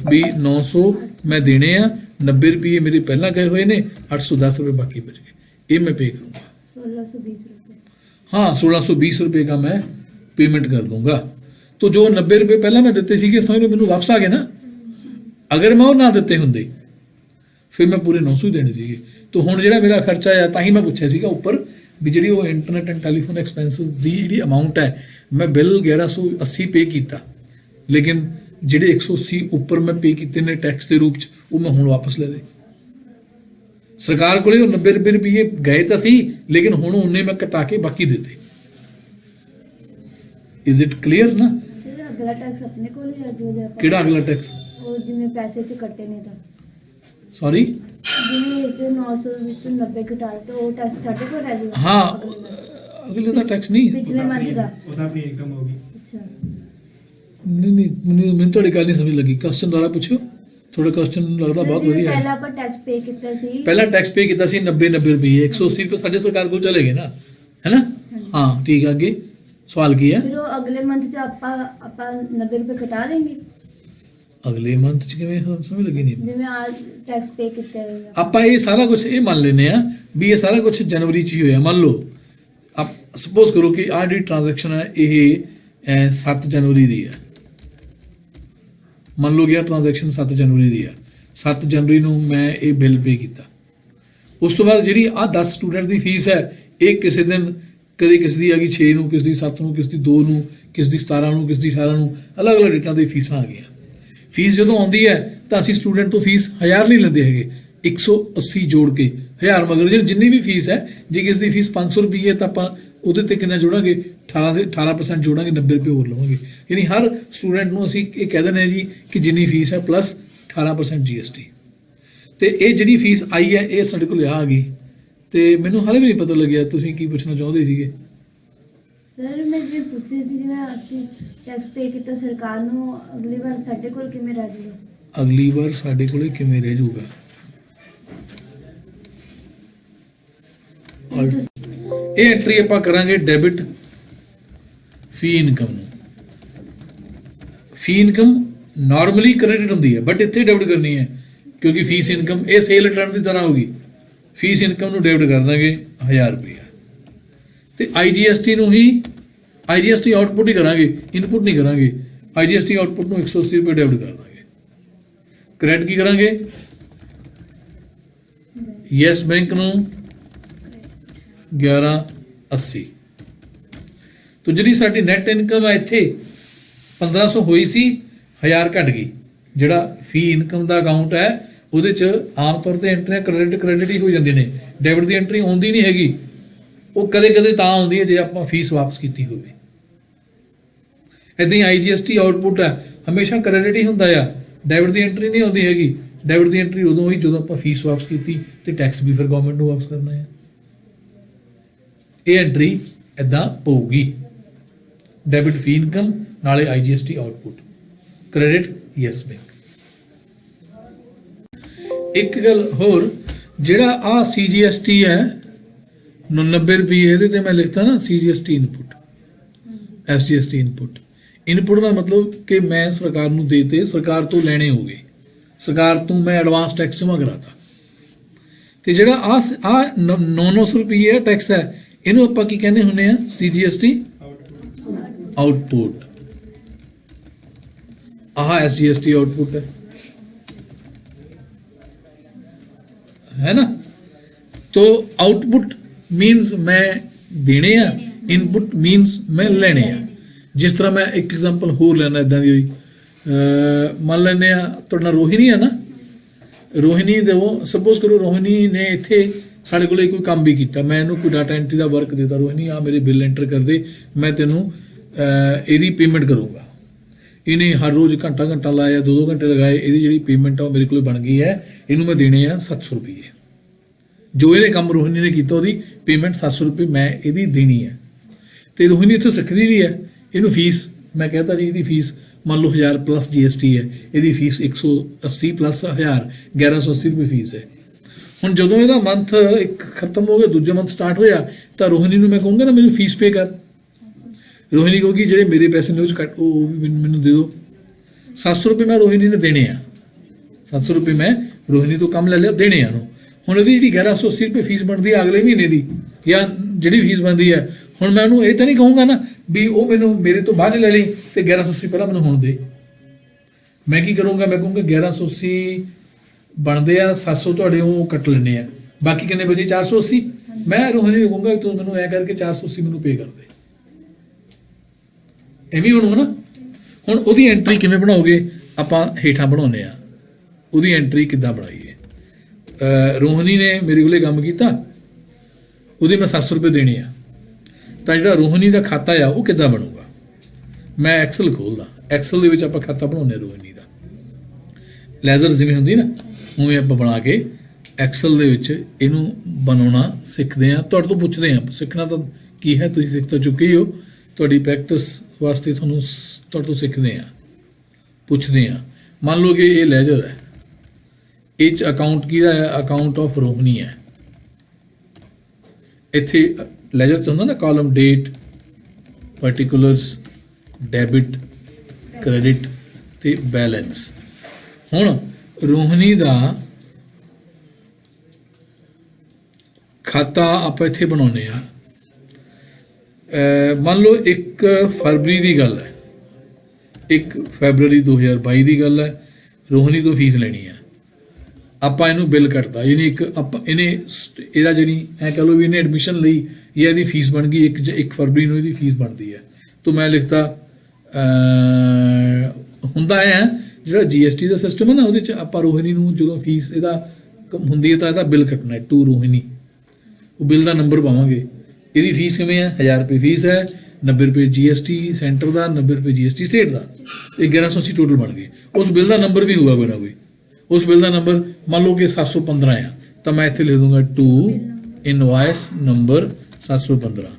ਵੀ 900 ਮੈਂ ਦੇਣੇ ਆ, 90 ਰੁਪਏ ਮੇਰੇ ਪਹਿਲਾਂ ਗਏ ਹੋਏ ਨੇ, 810 रुपये बाकी बच गए। ये मैं पे करूँगा 1620 रुपये। हाँ 1620 रुपये का मैं पेमेंट कर दूंगा। तो जो 90 रुपये पहला मैं ਦਿੱਤੇ ਸੀਗੇ ਸਮਝ ਲਓ ਮੈਨੂੰ ਵਾਪਸ ਆ ਗਏ ਨਾ। ਅਗਰ ਮੈਂ ਉਹ ਨਾ ਦਿੱਤੇ ਹੁੰਦੇ ਫਿਰ ਮੈਂ ਪੂਰੇ 900 ਹੀ ਦੇਣੇ ਸੀਗੇ। तो ਹੁਣ ਜਿਹੜਾ ਮੇਰਾ ਖਰਚਾ ਆ ਤਾਂ ਹੀ ਮੈਂ ਪੁੱਛਿਆ ਸੀਗਾ ਉੱਪਰ ਵੀ ਜਿਹੜੀ ਉਹ ਇੰਟਰਨੈਟ ਐਂਡ ਟੈਲੀਫੋਨ ਐਕਸਪੈਂਸਸ ਦੀ ਜਿਹੜੀ ਅਮਾਉਂਟ ਹੈ ਮੈਂ ਬਿੱਲ 1180 ਪੇ ਕੀਤਾ, ਲੇਕਿਨ ਜਿਹੜੇ 180 ਉੱਪਰ ਮੈਂ ਪੇ ਕੀਤੇ ਨੇ ਟੈਕਸ ਦੇ ਰੂਪ ਚ ਉਹ ਮੈਂ ਹੁਣ ਵਾਪਸ ਲੈ ਲਏ। ਸਰਕਾਰ ਕੋਲੇ ਉਹ 90 ਰੁਪਏ ਗਏ ਤਾਂ ਸੀ, ਲੇਕਿਨ ਹੁਣ ਉਹਨੇ ਮੈਂ ਕਟਾ ਕੇ ਬਾਕੀ ਦਿੱਤੇ। ਇਜ਼ ਇਟ ਕਲੀਅਰ ਨਾ? ਫਿਰ ਅਗਲਾ ਟੈਕਸ ਆਪਣੇ ਕੋਲ ਹੀ ਰਾਜੂ ਦਾ। ਕਿਹੜਾ ਅਗਲਾ ਟੈਕਸ? ਉਹ ਜਿਵੇਂ ਪੈਸੇ ਚ ਕੱਟੇ ਨੇ ਤਾਂ ਸੌਰੀ ਜਿਵੇਂ ਇਹ 900 ਵਿੱਚ 90 ਘਟਾ ਤਾਂ ਉਹ ਟੈਕਸ ਸਾਡੇ ਕੋਲ ਰਹਿ ਜਾਊਗਾ। ਹਾਂ ਅਗਲੇ ਦਾ ਟੈਕਸ ਨਹੀਂ। ਪਿਛਲੇ ਮੰਥ ਦਾ। ਉਹਦਾ ਆਪਣੀ ਇਨਕਮ ਹੋਗੀ। ਅੱਛਾ ਨਹੀਂ ਮੈਨੂੰ ਤੁਹਾਡੀ ਗੱਲ ਨਹੀਂ ਸਮਝ ਲੱਗੀ। ਕੁਐਸਚਨ ਦੁਆਰਾ ਪੁੱਛੋ। ਤੁਹਾਡਾ ਕੁਐਸਚਨ ਲੱਗਦਾ ਬਹੁਤ ਵਧੀਆ ਹੈ। ਪਹਿਲਾਂ ਆਪਾਂ ਟੈਕਸ ਪੇ ਕੀਤਾ ਸੀ। ਪਹਿਲਾਂ ਟੈਕਸ ਪੇ ਕੀਤਾ ਸੀ 90 ਰੁਪਏ 180 ਰੁਪਏ ਸਾਡੇ ਸਰਕਾਰ ਕੋਲ ਚਲੇ ਗਏ ਨਾ, ਹੈ ਨਾ? ਹਾਂ ਠੀਕ ਹੈ। ਅੱਗੇ ਸਵਾਲ ਕੀ ਹੈ? ਫਿਰ ਉਹ ਅਗਲੇ ਮੰਥ ਚ ਆਪਾਂ 90 ਰੁਪਏ ਘਟਾ ਦੇਂਗੇ। ਅਗਲੇ ਮੰਥ ਚ ਕਿਵੇਂ ਸਮਝ ਲੱਗੀ ਨਹੀਂ। ਜਿਵੇਂ ਆ ਟੈਕਸ ਪੇ ਕੀਤੇ ਹੋਏ ਆ। ਆਪਾਂ ਇਹ ਸਾਰਾ ਕੁਝ ਇਹ ਮੰਨ ਲੈਨੇ ਆ ਵੀ ਇਹ ਸਾਰਾ ਕੁਝ ਜਨਵਰੀ ਚ ਹੀ ਹੋਇਆ। ਮੰਨ ਲਓ ਆਪ ਸਪੋਜ਼ ਕਰੋ ਕਿ ਆਹ ਜਿਹੜੀ ਟ੍ਰਾਂਜੈਕਸ਼ਨ ਹੈ ਇਹ 7 ਜਨਵਰੀ ਦੀ ਹੈ। ਮੰਨ ਲਓ ਕਿ ਆਹ ਟ੍ਰਾਂਜੈਕਸ਼ਨ 7 ਜਨਵਰੀ ਦੀ ਹੈ। 7 ਜਨਵਰੀ ਨੂੰ ਮੈਂ ਇਹ ਬਿੱਲ ਪੇ ਕੀਤਾ। ਉਸ ਤੋਂ ਬਾਅਦ ਜਿਹੜੀ ਆਹ 10 ਸਟੂਡੈਂਟ ਦੀ ਫੀਸ ਹੈ ਇਹ ਕਿਸੇ ਦਿਨ ਕਦੇ ਕਿਸ ਦੀ ਆ ਗਈ 6 ਨੂੰ, ਕਿਸ ਦੀ 7 ਨੂੰ, ਕਿਸ ਦੀ 2 ਨੂੰ, ਕਿਸ ਦੀ 17 ਨੂੰ, ਕਿਸ ਦੀ 18 ਨੂੰ, ਅਲੱਗ-ਅਲੱਗ ਡੇਟਾਂ ਦੀ ਫੀਸਾਂ ਆ ਗਈਆਂ। ਫੀਸ ਜਦੋਂ ਆਉਂਦੀ ਹੈ ਤਾਂ ਅਸੀਂ ਸਟੂਡੈਂਟ ਤੋਂ ਫੀਸ 1000 ਨਹੀਂ ਲੈਂਦੇ ਹੈਗੇ, 180 ਜੋੜ ਕੇ 1000 ਮਗਰ ਜਿੰਨੀ ਵੀ ਫੀਸ ਹੈ। ਜੇ ਕਿਸ ਦੀ ਫੀਸ 500 ਰੁਪਏ ਹੈ ਤਾਂ ਆਪਾਂ ਉਹਦੇ ਤੇ ਕਿੰਨਾ ਜੋੜਾਂਗੇ? 18% ਜੋੜਾਂਗੇ, 90 ਰੁਪਏ ਹੋਰ ਲਵਾਂਗੇ। ਯਾਨੀ ਹਰ ਸਟੂਡੈਂਟ ਨੂੰ ਅਸੀਂ ਇਹ ਕਹਿ ਦਿੰਦੇ ਹਾਂ ਜੀ ਕਿ ਜਿੰਨੀ ਫੀਸ ਹੈ ਪਲੱਸ 18% GST। ਤੇ ਇਹ ਜਿਹੜੀ ਫੀਸ ਆਈ ਹੈ ਇਹ ਸਾਡੇ ਕੋਲ ਆ ਗਈ। ਤੇ ਮੈਨੂੰ ਹਾਲੇ ਵੀ ਨਹੀਂ ਪਤਾ ਲੱਗਿਆ ਤੁਸੀਂ ਕੀ ਪੁੱਛਣਾ ਚਾਹੁੰਦੇ ਸੀਗੇ। ਸਰ ਮੈਂ ਜੇ ਪੁੱਛ ਰਹੀ ਸੀ ਜਿਵੇਂ ਅਸੀਂ ਟੈਕਸ ਪੇ ਕੀਤਾ ਸਰਕਾਰ ਨੂੰ, ਅਗਲੀ ਵਾਰ ਸਾਡੇ ਕੋਲ ਕਿਵੇਂ ਰਹਿ ਜਾਊਗਾ? ਅਗਲੀ ਵਾਰ ਸਾਡੇ ਕੋਲੇ ਕਿਵੇਂ ਰਹਿ ਜਾਊਗਾ? ਇਹ ਐਂਟਰੀ ਆਪਾਂ ਕਰਾਂਗੇ ਡੈਬਿਟ ਫੀ ਇਨਕਮ ਨੂੰ। ਫੀ ਇਨਕਮ ਨਾਰਮਲੀ ਕ੍ਰੈਡਿਟ ਹੁੰਦੀ ਹੈ ਬਟ ਇੱਥੇ ਡੈਬਿਟ ਕਰਨੀ ਹੈ ਕਿਉਂਕਿ ਫੀਸ ਇਨਕਮ ਇਹ ਸੇਲ ਰਿਟਰਨ ਦੀ ਤਰ੍ਹਾਂ ਹੋਗੀ। ਫੀਸ ਇਨਕਮ ਨੂੰ ਡੈਬਿਟ ਕਰ ਦਾਂਗੇ 1000 ਰੁਪਏ ਤੇ IGST ਨੂੰ ਹੀ IGST ਆਊਟਪੁੱਟ ਹੀ ਕਰਾਂਗੇ, ਇਨਪੁੱਟ ਨਹੀਂ ਕਰਾਂਗੇ। IGST ਆਊਟਪੁੱਟ ਨੂੰ 180 ਰੁਪਏ ਡੈਬਿਟ ਕਰ ਦਾਂਗੇ। ਕ੍ਰੈਡਿਟ ਕੀ ਕਰਾਂਗੇ? ਯੈਸ ਬੈਂਕ ਨੂੰ 1180। तो ਜਿਹੜੀ ਸਾਡੀ ਨੈਟ ਇਨਕਮ ਹੈ ਇੱਥੇ 1500 ਹੋਈ ਸੀ, 1000 ਘਟ ਗਈ। ਜਿਹੜਾ ਫੀ ਇਨਕਮ ਦਾ ਅਕਾਊਂਟ ਹੈ ਉਹਦੇ ਚ ਆਮ ਤੌਰ ਤੇ ਐਂਟਰੀਆਂ ਕ੍ਰੈਡਿਟ ਹੀ ਹੋ ਜਾਂਦੀਆਂ ਨੇ, ਡੈਬਿਟ ਦੀ ਐਂਟਰੀ ਆਉਂਦੀ ਨਹੀਂ ਹੈਗੀ। ਉਹ ਕਦੇ ਤਾਂ ਆਉਂਦੀ ਹੈ ਜੇ ਆਪਾਂ ਫੀਸ ਵਾਪਸ ਕੀਤੀ ਹੋਵੇ। ਇਦਾਂ ਹੀ IGST ਆਊਟਪੁੱਟ ਹੈ ਹਮੇਸ਼ਾ ਕ੍ਰੈਡਿਟ ਹੀ ਹੁੰਦਾ ਆ, ਡੈਬਿਟ ਦੀ ਐਂਟਰੀ ਨਹੀਂ ਆਉਂਦੀ ਹੈਗੀ। ਡੈਬਿਟ ਦੀ ਐਂਟਰੀ ਉਦੋਂ ਹੋਈ ਜਦੋਂ ਆਪਾਂ ਫੀਸ ਵਾਪਸ ਕੀਤੀ ਤੇ ਟੈਕਸ ਵੀ ਫਿਰ ਗਵਰਨਮੈਂਟ ਨੂੰ ਵਾਪਸ ਕਰਨਾ ਹੈ। ਇਹ ਐਂਟਰੀ ਇਦਾਂ ਪਊਗੀ, ਡੈਬਿਟ ਫੀ ਇਨਕਮ ਨਾਲੇ IGST output, credit yes bank. ਇੱਕ ਗੱਲ ਹੋਰ, ਜਿਹੜਾ ਆ CGST ਹੈ 90 ਰੁਪਏ, ਇਹਦੇ ਤੇ ਮੈਂ ਲਿਖਤਾ ਨਾ CGST input, SGST input. Input ਦਾ ਮਤਲਬ ਕਿ ਮੈਂ ਸਰਕਾਰ ਨੂੰ ਦੇਤੇ, ਸਰਕਾਰ ਤੋਂ ਲੈਣੇ ਹੋ ਗਏ, ਸਰਕਾਰ ਤੋਂ ਮੈਂ ਐਡਵਾਂਸ ਟੈਕਸ ਜਮ੍ਹਾਂ ਕਰਾਤਾ। ਤੇ ਜਿਹੜਾ ਆ 900 ਰੁਪਏ ਟੈਕਸ ਹੈ ਇਹਨੂੰ ਆਪਾਂ ਕੀ ਕਹਿੰਦੇ ਹੁੰਦੇ ਆ? CGST output. ਆਹ SGST ਆਊਟਪੁੱਟ है ना? तो आउटपुट मीन्स मैं देने आ, इनपुट मीन्स मैं लेने आ। जिस तरह मैं एक एग्जांपल होर लेना इदां दी होई, मान लेने आ तुहाडा रोहिणी है ना, रोहिणी दे वो सपोज करो रोहिणी ने इत्थे साडे कोले कोई काम भी कीता, मैं इहनूं कोई डाटा एंट्री दा वर्क देता, रोहिणी आ मेरे बिल एंटर कर दे, मैं तैनूं ਇਹਦੀ पेमेंट करूँगा। ਇਹਨੇ ਹਰ ਰੋਜ਼ ਘੰਟਾ ਘੰਟਾ ਲਾਇਆ, 2-2 ਘੰਟੇ ਲਗਾਏ, ਇਹਦੀ ਜਿਹੜੀ ਪੇਮੈਂਟ ਆ ਉਹ ਮੇਰੇ ਕੋਲ ਬਣ ਗਈ ਹੈ। ਇਹਨੂੰ ਮੈਂ ਦੇਣੇ ਆ 700 ਰੁਪਏ। ਜੋ ਇਹਨੇ ਕੰਮ ਰੋਹਿਣੀ ਨੇ ਕੀਤਾ ਉਹਦੀ ਪੇਮੈਂਟ 700 ਰੁਪਏ ਮੈਂ ਇਹਦੀ ਦੇਣੀ ਹੈ। ਤੇ ਰੋਹਿਣੀ ਇੱਥੋਂ ਸਿੱਖਦੀ ਵੀ ਹੈ। ਇਹਨੂੰ ਫੀਸ ਮੈਂ कहता ਜੀ ਇਹਦੀ ਫੀਸ ਮੰਨ ਲਓ 1000 ਪਲੱਸ GST ਹੈ, ਇਹਦੀ ਫੀਸ 180 ਪਲੱਸ 1000 1180 ਰੁਪਏ ਫੀਸ ਹੈ। ਹੁਣ ਜਦੋਂ ਇਹਦਾ ਮੰਥ ਇੱਕ ਖਤਮ ਹੋ ਗਿਆ, ਦੂਜਾ ਮੰਥ ਸਟਾਰਟ ਹੋਇਆ, ਤਾਂ ਰੋਹਿਣੀ ਨੂੰ ਮੈਂ ਕਹੂੰਗਾ ਨਾ ਮੈਨੂੰ ਫੀਸ ਪੇ ਕਰ। ਰੋਹਿਣੀ ਕਹੂਗੀ ਜਿਹੜੇ ਮੇਰੇ ਪੈਸੇ ਨੇ ਉਹ 'ਚ ਕੱਟ, ਉਹ ਵੀ ਮੈਨੂੰ ਦੇ ਦਿਓ। 700 ਰੁਪਏ ਮੈਂ ਰੋਹਿਣੀ ਨੇ ਦੇਣੇ ਆ। 700 ਰੁਪਏ ਮੈਂ ਰੋਹਿਣੀ ਤੋਂ ਕੰਮ ਲੈ ਲਿਆ, ਦੇਣੇ ਆ ਨੂੰ। ਹੁਣ ਇਹਦੀ ਜਿਹੜੀ 1180 ਰੁਪਏ ਫੀਸ ਬਣਦੀ ਹੈ ਅਗਲੇ ਮਹੀਨੇ ਦੀ, ਜਾਂ ਜਿਹੜੀ ਫੀਸ ਬਣਦੀ ਹੈ, ਹੁਣ ਮੈਂ ਉਹਨੂੰ ਇਹ ਤਾਂ ਨਹੀਂ ਕਹੂੰਗਾ ਨਾ ਵੀ ਉਹ ਮੈਨੂੰ ਮੇਰੇ ਤੋਂ ਬਾਅਦ 'ਚ ਲੈ ਲਈ ਤੇ 1180 ਪਹਿਲਾਂ ਮੈਨੂੰ ਹੁਣ ਦੇ। ਮੈਂ ਕੀ ਕਰੂੰਗਾ, ਮੈਂ ਕਹੂੰਗਾ 1180 ਬਣਦੇ ਆ, 700 ਤੁਹਾਡੇ ਉਹ ਕੱਟ ਲੈਣੇ ਆ, ਬਾਕੀ ਕਿੰਨੇ ਬਚੇ 480। ਮੈਂ ਰੋਹਿਣੀ ਨੂੰ ਕਹੂੰਗਾ ਤੂੰ ਮੈਨੂੰ ਐ ਕਰਕੇ 480 ਮੈਨੂੰ ਪੇ ਕਰ ਦੇ। ਐਵੇਂ ਬਣੂਗਾ ਨਾ। ਹੁਣ ਉਹਦੀ ਐਂਟਰੀ ਕਿਵੇਂ ਬਣਾਓਗੇ, ਆਪਾਂ ਹੇਠਾਂ ਬਣਾਉਂਦੇ ਆ। ਉਹਦੀ ਐਂਟਰੀ ਕਿੱਦਾਂ ਬਣਾਈਏ। ਰੋਹਿਣੀ ਨੇ ਮੇਰੇ ਕੋਲੇ ਕੰਮ ਕੀਤਾ, ਉਹਦੇ ਮੈਂ 700 ਰੁਪਏ ਦੇਣੇ ਆ, ਤਾਂ ਜਿਹੜਾ ਰੋਹਿਣੀ ਦਾ ਖਾਤਾ ਆ ਉਹ ਕਿੱਦਾਂ ਬਣੂਗਾ। ਮੈਂ ਐਕਸਲ ਖੋਲਦਾ, ਐਕਸਲ ਦੇ ਵਿੱਚ ਆਪਾਂ ਖਾਤਾ ਬਣਾਉਂਦੇ ਰੋਹਿਣੀ ਦਾ। ਲੈਜ਼ਰ ਜਿਵੇਂ ਹੁੰਦੀ ਨਾ ਉਵੇਂ ਆਪਾਂ ਬਣਾ ਕੇ ਐਕਸਲ ਦੇ ਵਿੱਚ ਇਹਨੂੰ ਬਣਾਉਣਾ ਸਿੱਖਦੇ ਆ। ਤੁਹਾਡੇ ਤੋਂ ਪੁੱਛਦੇ ਆ, ਸਿੱਖਣਾ ਤਾਂ ਕੀ ਹੈ, ਤੁਸੀਂ ਸਿੱਖ ਤਾਂ ਚੁੱਕੇ ਹੀ ਹੋ, ਤੁਹਾਡੀ ਪ੍ਰੈਕਟਿਸ ਵਾਸਤੇ ਤੁਹਾਨੂੰ ਤੁਹਾਡੇ ਤੋਂ ਸਿੱਖਦੇ ਆ, ਪੁੱਛਦੇ ਆ। ਮੰਨ ਲਓ ਕਿ ਇਹ ਲੈਜ਼ਰ ਹੈ, ਇਹ 'ਚ ਅਕਾਊਂਟ ਕਿਹਦਾ ਹੈ, ਅਕਾਊਂਟ ਆਫ ਰੋਹਿਣੀ ਹੈ। ਇੱਥੇ ਲੈਜਰ 'ਚ ਹੁੰਦਾ ਨਾ ਕਾਲਮ ਡੇਟ, ਪਾਰਟੀਕੂਲਰਸ, ਡੈਬਿਟ, ਕ੍ਰੈਡਿਟ ਤੇ ਬੈਲੈਂਸ। ਹੁਣ ਰੋਹਿਣੀ ਦਾ ਖਾਤਾ ਆਪਾਂ ਇੱਥੇ ਬਣਾਉਂਦੇ ਆ। ਮੰਨ ਲਓ 1 ਫਰਵਰੀ ਦੀ ਗੱਲ ਹੈ, 1 ਫੈਬਰਵਰੀ 2022 ਦੀ ਗੱਲ ਹੈ। ਰੋਹਿਣੀ ਤੋਂ ਫੀਸ ਲੈਣੀ ਹੈ, ਆਪਾਂ ਇਹਨੂੰ ਬਿੱਲ ਕੱਟਦਾ, ਯਾਨੀ ਇੱਕ ਆਪਾਂ ਇਹਦਾ ਜਿਹੜੀ ਐ ਕਹ ਲਓ ਵੀ ਇਹਨੇ ਐਡਮਿਸ਼ਨ ਲਈ ਜਾਂ ਇਹਦੀ ਫੀਸ ਬਣ ਗਈ 1 ਫਰਵਰੀ ਨੂੰ ਇਹਦੀ ਫੀਸ ਬਣਦੀ ਹੈ। ਤਾਂ ਮੈਂ ਲਿਖਤਾ ਹੁੰਦਾ ਹੈ ਜਿਹੜਾ GST ਦਾ ਸਿਸਟਮ ਹੈ ਨਾ, ਉਹਦੇ 'ਚ ਆਪਾਂ ਰੋਹਿਣੀ ਨੂੰ ਜਦੋਂ ਫੀਸ ਇਹਦਾ ਹੁੰਦੀ ਹੈ ਤਾਂ ਇਹਦਾ ਬਿੱਲ ਕੱਟਣਾ ਹੈ ਟੂ ਰੋਹਿਣੀ। ਉਹ ਬਿੱਲ ਦਾ ਨੰਬਰ ਪਾਵਾਂਗੇ। ਇਹਦੀ ਫੀਸ ਕਿਵੇਂ ਹੈ, 1000 ਰੁਪਏ ਫੀਸ ਹੈ, 90 ਰੁਪਏ GST ਸੈਂਟਰ ਦਾ, 90 ਰੁਪਏ GST ਸਟੇਟ ਦਾ, 1180 ਟੋਟਲ ਬਣ ਗਏ। ਉਸ ਬਿੱਲ ਦਾ ਨੰਬਰ ਵੀ ਹੋਊਗਾ ਕੋਈ ਨਾ ਕੋਈ। ਉਸ ਬਿੱਲ ਦਾ ਨੰਬਰ ਮੰਨ ਲਓ ਕਿ 715 ਆ, ਤਾਂ ਮੈਂ ਇੱਥੇ ਲਿਖ ਦੂੰਗਾ ਟੂ ਇਨਵਾਇਸ ਨੰਬਰ 715।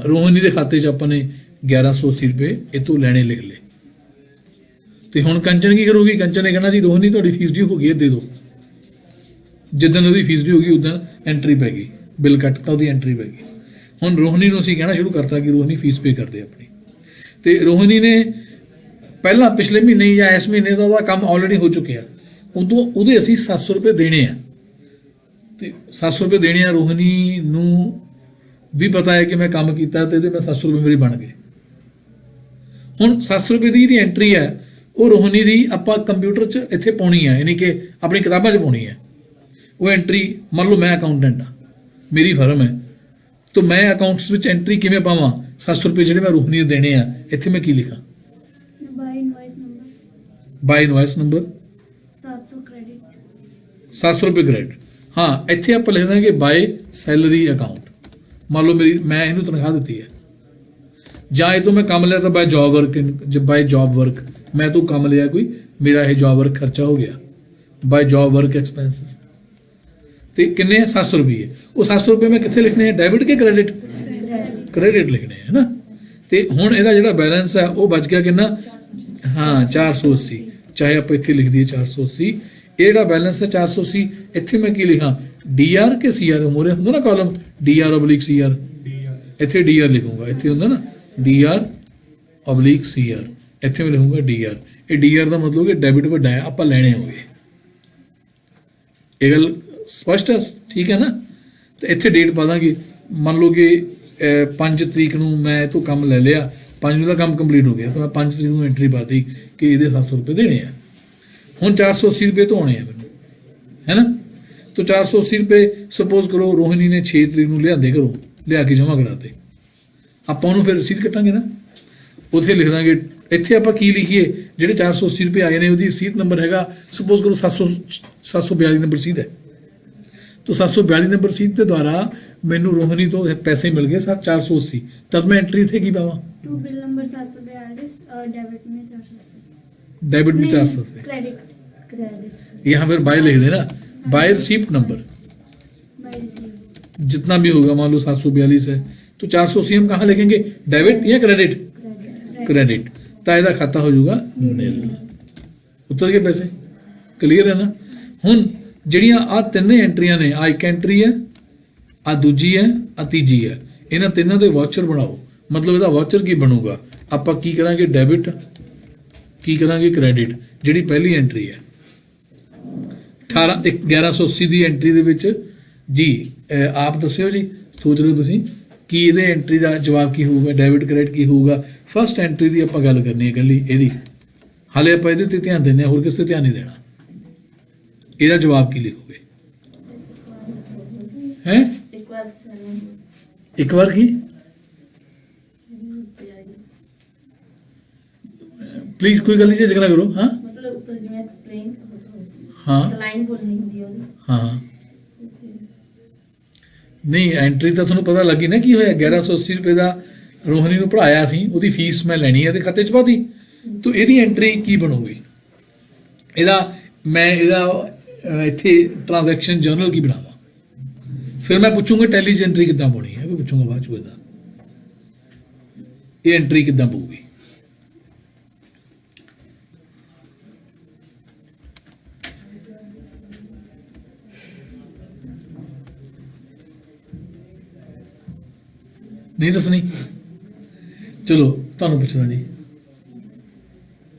ਰੋਹਿਣੀ ਦੇ ਖਾਤੇ 'ਚ ਆਪਾਂ ਨੇ 1180 ਰੁਪਏ ਇਹ ਤੋਂ ਲੈਣੇ ਲਿਖ ਲਏ। ਤੇ ਹੁਣ ਕੰਚਨ ਕੀ ਕਰੂਗੀ, ਕੰਚਨ ਨੇ ਕਹਿਣਾ ਜੀ ਰੋਹਿਣੀ ਤੁਹਾਡੀ ਫੀਸ ਡਿਊ ਹੋ ਗਈ ਹੈ, ਦੇ ਦਿਓ। ਜਿੱਦਣ ਉਹਦੀ ਫੀਸ ਡਿਊ ਹੋ ਗਈ ਉਦੋਂ ਐਂਟਰੀ ਪੈ ਗਈ, ਬਿੱਲ ਕੱਟਤਾ, ਉਹਦੀ ਐਂਟਰੀ ਪੈ ਗਈ। ਹੁਣ ਰੋਹਿਣੀ ਨੂੰ ਅਸੀਂ ਕਹਿਣਾ ਸ਼ੁਰੂ ਕਰਤਾ ਕਿ ਰੋਹਿਣੀ ਫੀਸ ਪੇ ਕਰਦੇ ਆਪਣੀ। ਤੇ ਰੋਹਿਣੀ ਨੇ ਪਹਿਲਾਂ ਪਿਛਲੇ ਮਹੀਨੇ ਜਾਂ ਇਸ ਮਹੀਨੇ ਦਾ ਉਹਦਾ ਕੰਮ ਆਲਰੇਡੀ ਹੋ ਚੁੱਕਿਆ, ਉਦੋਂ ਉਹਦੇ ਅਸੀਂ 700 ਰੁਪਏ ਦੇਣੇ ਆ। ਤੇ 700 ਰੁਪਏ ਦੇਣੇ ਆ। ਰੋਹਿਣੀ ਨੂੰ ਵੀ ਪਤਾ ਹੈ ਕਿ ਮੈਂ ਕੰਮ ਕੀਤਾ ਤੇ ਇਹਦੇ ਮੈਂ 700 ਰੁਪਏ ਮੇਰੇ ਬਣ ਗਏ। ਹੁਣ 700 ਰੁਪਏ ਦੀ ਜਿਹੜੀ ਐਂਟਰੀ ਹੈ ਉਹ ਰੋਹਿਣੀ ਦੀ ਆਪਾਂ ਕੰਪਿਊਟਰ 'ਚ ਇੱਥੇ ਪਾਉਣੀ ਹੈ, ਯਾਨੀ ਕਿ ਆਪਣੀ ਕਿਤਾਬਾਂ 'ਚ ਪਾਉਣੀ ਹੈ। ਉਹ ਐਂਟਰੀ ਮੰਨ ਲਓ ਮੈਂ ਅਕਾਊਂਟੈਂਟ ਹਾਂ, ਮੇਰੀ ਫਰਮ ਹੈ, ਤਾਂ ਮੈਂ ਅਕਾਊਂਟਸ ਵਿੱਚ ਐਂਟਰੀ ਕਿਵੇਂ ਪਾਵਾਂ। 700 ਰੁਪਏ ਜਿਹੜੇ ਮੈਂ ਰੋਹਿਣੀ ਨੂੰ ਦੇਣੇ ਆ, ਇੱਥੇ ਮੈਂ ਕੀ ਲਿਖਾਂ, ਬਾਈ ਇਨਵਾਇਸ ਨੰਬਰ 700 ਕ੍ਰੈਡਿਟ, 700 ਰੁਪਏ ਕ੍ਰੈਡਿਟ। ਹਾਂ, ਇੱਥੇ ਆਪਾਂ ਲਿਖ ਦਾਂਗੇ ਬਾਈ ਸੈਲਰੀ ਅਕਾਊਂਟ। ਮੰਨ ਲਓ ਮੈਂ ਇਹਨੂੰ ਤਨਖਾਹ ਦਿੱਤੀ ਹੈ, ਜਾਂ ਇਹ ਤੋਂ ਮੈਂ ਕੰਮ ਲਿਆ ਤਾਂ ਬਾਈ ਜੌਬ ਵਰਕ, ਮੈਂ ਤੋਂ ਕੰਮ ਲਿਆ ਕੋਈ, ਮੇਰਾ ਇਹ ਜੌਬ ਵਰਕ ਖਰਚਾ ਹੋ ਗਿਆ, ਬਾਈ ਜੌਬ ਵਰਕ ਐਕਸਪੈਂਸਿਸ। ਤੇ ਕਿੰਨੇ 700 ਰੁਪਏ। ਉਹ 700 ਰੁਪਏ ਮੈਂ ਕਿੱਥੇ ਲਿਖਣੇ ਆ, ਡੈਬਿਟ ਕਿ ਕ੍ਰੈਡਿਟ, ਕ੍ਰੈਡਿਟ ਲਿਖਣੇ ਹੈ ਨਾ। ਤੇ ਹੁਣ ਇਹਦਾ ਜਿਹੜਾ ਬੈਲੈਂਸ ਹੈ ਉਹ ਬਚ ਗਿਆ ਕਿੰਨਾ, ਹਾਂ 480। ਚਾਹੇ ਆਪਾਂ ਇੱਥੇ ਲਿਖ ਦਈਏ 480। ਇਹ ਜਿਹੜਾ ਬੈਲੈਂਸ ਹੈ 480, ਇੱਥੇ ਮੈਂ ਕੀ ਲਿਖਾਂ, DR ਕਿ CR। ਮੋਰੇ ਹੁੰਦਾ ਨਾ ਕਾਲਮ DR/CR, ਇੱਥੇ DR ਲਿਖੂੰਗਾ। ਇੱਥੇ ਹੁੰਦਾ ਨਾ DR/CR, ਇੱਥੇ ਮੈਂ ਲਿਖੂੰਗਾ DR। ਇਹ DR ਦਾ ਮਤਲਬ ਕਿ ਡੈਬਿਟ ਵੱਡਾ ਹੈ, ਆਪਾਂ ਲੈਣੇ ਹੋਗੇ। ਇਹ ਗੱਲ ਸਪਸ਼ਟ ਹੈ, ਠੀਕ ਹੈ ਨਾ। ਤੇ ਇੱਥੇ ਡੇਟ ਪਾ ਦਾਂਗੇ। ਮੰਨ ਲਓ ਕਿ 5 ਤਰੀਕ ਨੂੰ ਮੈਂ ਇਹ ਤੋਂ ਕੰਮ ਲੈ ਲਿਆ, 5 ਨੂੰ ਦਾ ਕੰਮ ਕੰਪਲੀਟ ਹੋ ਗਿਆ, ਤਾਂ ਮੈਂ 5 ਤਰੀਕ ਨੂੰ ਐਂਟਰੀ ਪਾਤੀ ਕਿ ਇਹਦੇ 700 ਰੁਪਏ ਦੇਣੇ ਆ। ਹੁਣ 480 ਰੁਪਏ ਤੋਂ ਆਉਣੇ ਆ ਮੈਨੂੰ, ਹੈ ਨਾ। ਤਾਂ 480 ਰੁਪਏ ਸਪੋਜ਼ ਕਰੋ ਰੋਹਿਣੀ ਨੇ 6 ਤਰੀਕ ਨੂੰ ਲਿਆਂਦੇ ਘਰੋਂ, ਲਿਆ ਕੇ ਜਮ੍ਹਾਂ ਕਰਾਤੇ। ਆਪਾਂ ਉਹਨੂੰ ਫਿਰ ਰਸੀਦ ਕੱਟਾਂਗੇ ਨਾ, ਉੱਥੇ ਲਿਖ ਦਾਂਗੇ। ਇੱਥੇ ਆਪਾਂ ਕੀ ਲਿਖੀਏ, ਜਿਹੜੇ 480 ਰੁਪਏ ਆਏ ਨੇ ਉਹਦੀ ਰਸੀਦ ਨੰਬਰ ਹੈਗਾ ਸਪੋਜ਼ ਕਰੋ 742 ਨੰਬਰ ਰਸੀਦ ਹੈ। तो 742 नंबर रसीद के द्वारा मैनू रोहिणी तो पैसे मिल गए 480, तब मैं एंट्री थे की पावा? टू बिल नंबर 742 और डेबिट में 480। डेबिट में नहीं, 400 से क्रेडिट यहाँ फिर बाय लिख देना, by receipt number by receive जितना भी होगा, मान लो 742 है तो 480 हम कहाँ लिखेंगे? डेबिट या क्रेडिट? Credit credit. तो ਇਹਦਾ खाता हो जाऊगा नील। उत्तर के पैसे क्लीयर है ना। ਹੁਣ ਜਿਹੜੀਆਂ ਆ ਤਿੰਨੇ ਐਂਟਰੀਆਂ ਨੇ, ਆ ਇੱਕ ਐਂਟਰੀ ਹੈ, ਆ ਦੂਜੀ ਹੈ, ਆ ਤੀਜੀ ਹੈ, ਇਹਨਾਂ ਤਿੰਨਾਂ ਦੇ ਵਾਚਰ ਬਣਾਓ। ਮਤਲਬ ਇਹਦਾ ਵਾਚਰ ਕੀ ਬਣੂਗਾ? ਆਪਾਂ ਕੀ ਕਰਾਂਗੇ? ਡੈਬਿਟ, ਕੀ ਕਰਾਂਗੇ? ਕ੍ਰੈਡਿਟ। ਜਿਹੜੀ ਪਹਿਲੀ ਐਂਟਰੀ ਹੈ 1180 ਦੀ ਐਂਟਰੀ ਦੇ ਵਿੱਚ ਜੀ ਆਪ ਦੱਸਿਓ ਜੀ, ਸੋਚ ਲਿਓ ਤੁਸੀਂ ਕਿ ਇਹਦੇ ਐਂਟਰੀ ਦਾ ਜਵਾਬ ਕੀ ਹੋਊਗਾ, ਡੈਬਿਟ ਕ੍ਰੈਡਿਟ ਕੀ ਹੋਊਗਾ। ਫਸਟ ਐਂਟਰੀ ਦੀ ਆਪਾਂ ਗੱਲ ਕਰਨੀ ਹੈ ਇਕੱਲੀ ਇਹਦੀ, ਹਾਲੇ ਆਪਾਂ ਇਹਦੇ ਤੇ ਧਿਆਨ ਦਿੰਦੇ ਹਾਂ, ਹੋਰ ਕਿਸੇ ਤੇ ਧਿਆਨ ਨਹੀਂ ਦੇਣਾ। ਇਹਦਾ ਜਵਾਬ ਕੀ ਲਿਖੋਗੇ? ਹੈ ਇੱਕ ਵਾਰ ਕੀ? प्लीज कोई गल नहीं झिझक ना करो। हाँ मतलब ऊपर जिवें एक्सप्लेन हाँ लाइन बोलनी ਹੁੰਦੀ ਉਹਦੀ। हाँ नहीं एंट्री ਤਾਂ ਤੁਹਾਨੂੰ ਪਤਾ ਲੱਗੀ ਨਾ ਕੀ ਹੋਇਆ। 1180 ਰੁਪਏ ਦਾ ਰੋਹਿਣੀ ਨੂੰ ਪੜਾਇਆ ਸੀ, ਉਹਦੀ ਫੀਸ ਮੈਂ ਲੈਣੀ ਹੈ ਤੇ ਖਾਤੇ 'ਚ ਪਾਤੀ। ਤੋ ਇਹਦੀ ਐਂਟਰੀ ਕੀ ਬਣੂਗੀ? ਇਹਦਾ ਇੱਥੇ ਟ੍ਰਾਂਜੈਕਸ਼ਨ ਜਰਨਲ ਕੀ ਬਣਾਵਾਂ? ਫਿਰ ਮੈਂ ਪੁੱਛੂੰਗਾ ਟੈਲੀ 'ਚ ਐਂਟਰੀ ਕਿੱਦਾਂ ਪਾਉਣੀ ਹੈ, ਵੀ ਪੁੱਛੂੰਗਾ ਬਾਅਦ 'ਚ ਇਹਦਾ ਇਹ ਐਂਟਰੀ ਕਿੱਦਾਂ ਪਊਗੀ। नहीं दसनी? चलो ਤੁਹਾਨੂੰ ਪੁੱਛਣਾ ਜੀ।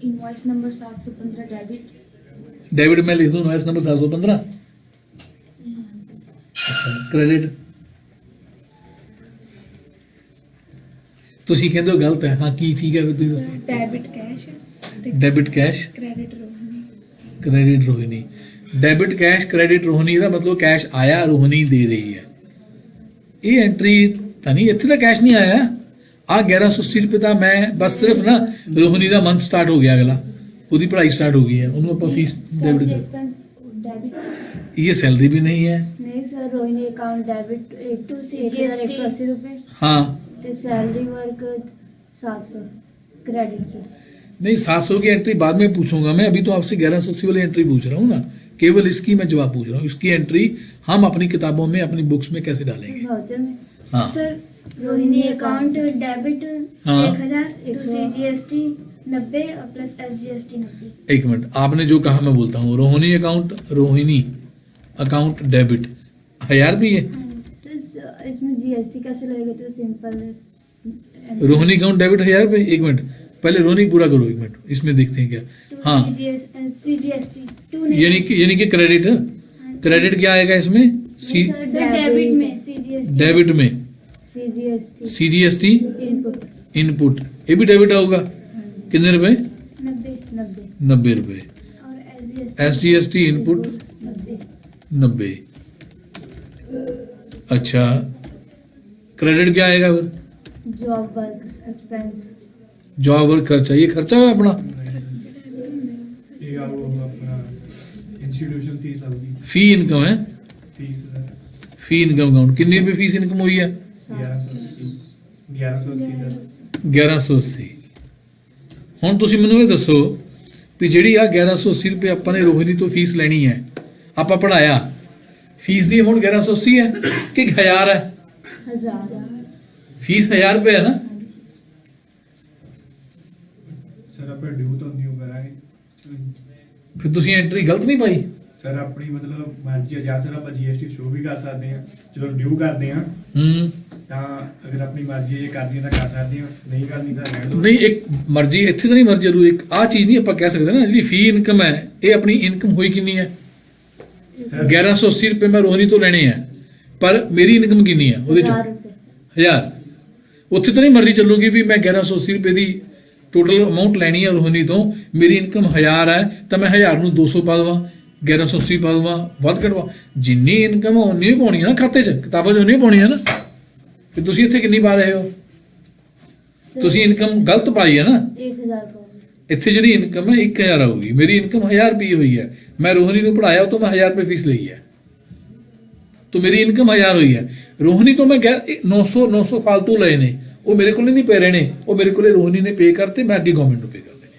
Invoice number 715 debit. डेबिट मैं लिख दूं इनवॉइस नंबर 715। क्रेडिट ਤੁਸੀਂ ਕਹਿੰਦੇ ਹੋ ਗਲਤ ਹੈ। ਹਾਂ ਕੀ ਠੀਕ ਹੈ ਫਿਰ ਤੁਸੀਂ ਦੱਸੋ। Debit cash debit cash credit Rohini. Credit Rohini. Debit cash credit Rohini ਦਾ ਮਤਲਬ ਕੈਸ਼ ਆਇਆ, ਰੋਹਿਣੀ ਦੇ ਰਹੀ ਹੈ। ਇਹ ਐਂਟਰੀ ਤਾਂ ਨਹੀਂ, ਇੱਥੇ ਤਾਂ ਕੈਸ਼ ਨਹੀਂ ਆਇਆ। ਆ 1180 ਰੁਪਏ ਦਾ ਮੈਂ ਬਸ ਸਿਰਫ ਨਾ ਰੋਹਿਣੀ ਦਾ ਮੰਥ ਸਟਾਰਟ ਹੋ ਗਿਆ, ਅਗਲਾ ਉਹਦੀ ਪੜ੍ਹਾਈ ਸਟਾਰਟ ਹੋ ਗਈ ਹੈ, ਉਹਨੂੰ ਆਪਾਂ ਫੀਸ ਡੈਬਿਟ ਕਰ। डेबिट ये सैलरी भी नहीं है। नहीं सर, रोहिणी अकाउंट डेबिट 1,180 रुपए हाँ ते सैलरी वर्क 700 क्रेडिट से। नहीं 700 की एंट्री बाद में पूछूंगा मैं, अभी तो आपसे 1180 वाली एंट्री पूछ रहा हूँ ना, केवल इसकी मैं जवाब पूछ रहा हूँ। इसकी एंट्री हम अपनी किताबों में अपनी बुक्स में कैसे डालेंगे? वाउचर में हाँ सर रोहिणी अकाउंट डेबिट हाँ। 1000 टू CGST 90 प्लस SGST 90। एक मिनट, आपने जो कहा मैं बोलता हूँ। रोहिणी अकाउंट डेबिट 1000 भी है। तो इसमें GST कैसे लगेगा? तो सिंपल रोहिणी अकाउंट डेबिट 1000 रुपये। एक मिनट पहले रोहिणी पूरा करो, एक मिनट इसमें देखते हैं क्या। हाँ CGST 2 यानी कि क्रेडिट, क्रेडिट क्या आएगा इसमें? सर डेबिट में CGST डेबिट में CGST CGST इनपुट ये भी डेबिट होगा। कितने रुपए? 90 90 रुपए। और SGST इनपुट 90। अच्छा क्रेडिट क्या आएगा फिर? Job work expense job work खर्चा, ये खर्चा है अपना। ਇਹ ਆ ਉਹ ਆਪਣਾ ਇੰਸਟੀਟਿਊਸ਼ਨ ਫੀਸ ਆਊਗੀ। फी इनकम है, ਫੀਸ फी इनकम अकाउंट कितनी रुपए फीस इनकम हुई है? 1180 1180। ਹੁਣ ਤੁਸੀਂ ਮੈਨੂੰ ਇਹ ਦੱਸੋ ਵੀ ਜਿਹੜੀ ਆ 1180 ਰੁਪਏ ਆਪਾਂ ਨੇ ਰੋਹਿਣੀ ਤੋਂ ਫੀਸ ਲੈਣੀ ਹੈ, ਆਪਾਂ ਪੜਾਇਆ, ਫੀਸ ਦੀ ਅਮਾਉਂਟ 1180 ਹੈ ਕਿ 1000 ਹੈ? 1000 ਫੀਸ 1000 ਰੁਪਏ ਹੈ ਨਾ। ਸਰ ਆਪਾਂ ਡਿਊ ਤਾਂ ਨਿਊ ਕਰਾਂਗੇ ਫਿਰ ਤੁਸੀਂ ਐਂਟਰੀ ਗਲਤ ਨਹੀਂ ਪਾਈ। ਸਰ ਆਪਣੀ ਮਤਲਬ ਮਰਜ਼ੀ ਹੈ, ਜਾਂ ਸਰ ਆਪਾਂ GST ਸ਼ੋ ਵੀ ਕਰ ਸਕਦੇ ਹਾਂ ਜਦੋਂ ਡਿਊ ਕਰਦੇ ਹਾਂ, ਤਾਂ ਅਗਰ ਆਪਣੀ ਮਰਜ਼ੀ ਇਹ ਕਰਨੀ ਹੈ ਤਾਂ ਕਰ ਸਕਦੇ ਹਾਂ, ਨਹੀਂ ਕਰਨੀ ਤਾਂ ਰਹਿਣ ਦਿਓ। ਨਹੀਂ ਇੱਕ ਮਰਜ਼ੀ ਇੱਥੇ ਤਾਂ ਨਹੀਂ ਮਰਜ਼ੀ ਜ਼ਰੂਰ, ਇੱਕ ਆ ਚੀਜ਼ ਨਹੀਂ ਆਪਾਂ ਕਹਿ ਸਕਦੇ ਨਾ। ਜਿਹੜੀ ਫੀ ਇਨਕਮ ਹੈ ਇਹ ਆਪਣੀ ਇਨਕਮ ਹੋਈ ਕਿੰਨੀ ਹੈ? 1180 ਰੁਪਏ ਮੈਂ ਰੋਹਿਣੀ ਤੋਂ ਲੈਣੇ ਆ, ਪਰ ਮੇਰੀ ਇਨਕਮ ਕਿੰਨੀ ਹੈ ਉਹਦੇ ਚੋਂ? 1000। ਉੱਥੇ ਤਾਂ ਨਹੀਂ ਮਰਜ਼ੀ ਚੱਲੂਗੀ ਵੀ ਮੈਂ 1180 ਰੁਪਏ ਦੀ ਟੋਟਲ ਅਮਾਉਂਟ ਲੈਣੀ ਹੈ ਰੋਹਿਣੀ ਤੋਂ, ਮੇਰੀ ਇਨਕਮ 1000 ਹੈ ਤਾਂ ਮੈਂ 1000 ਨੂੰ 200 ਪਾ ਦੇਵਾਂ, 1180 ਪਾ ਦੇਵਾਂ, ਵੱਧ ਕਰਵਾ। ਜਿੰਨੀ ਇਨਕਮ ਉਨੀ ਹੀ ਪਾਉਣੀ ਹੈ ਨਾ ਖਾਤੇ 'ਚ, ਕਿਤਾਬਾਂ 'ਚ ਉਨੀ ਹੀ ਪਾਉਣੀ ਹੈ ਨਾ। ਫਿਰ ਤੁਸੀਂ ਇੱਥੇ ਕਿੰਨੀ ਪਾ ਰਹੇ ਹੋ? ਤੁਸੀਂ ਇਨਕਮ ਗਲਤ ਪਾਈ ਹੈ ਨਾ। 1000 ਇੱਥੇ ਜਿਹੜੀ ਇਨਕਮ ਹੈ 1000 ਆਊਗੀ, ਮੇਰੀ ਇਨਕਮ 1000 ਰੁਪਏ ਹੋਈ ਹੈ, ਮੈਂ ਰੋਹਿਣੀ ਨੂੰ ਪੜਾਇਆ, ਉਹ ਤੋਂ ਮੈਂ 1000 ਰੁਪਏ ਫੀਸ ਲਈ ਹੈ। तो मेरी इनकम 1000 हुई है। रोहिणी तो मैं 900 फालतू लए ने, वो मेरे को नहीं पे रहे ने, वो मेरे को रोहिणी ने पे करते, मैं अगे गवर्नमेंट ਨੂੰ पे कर देने।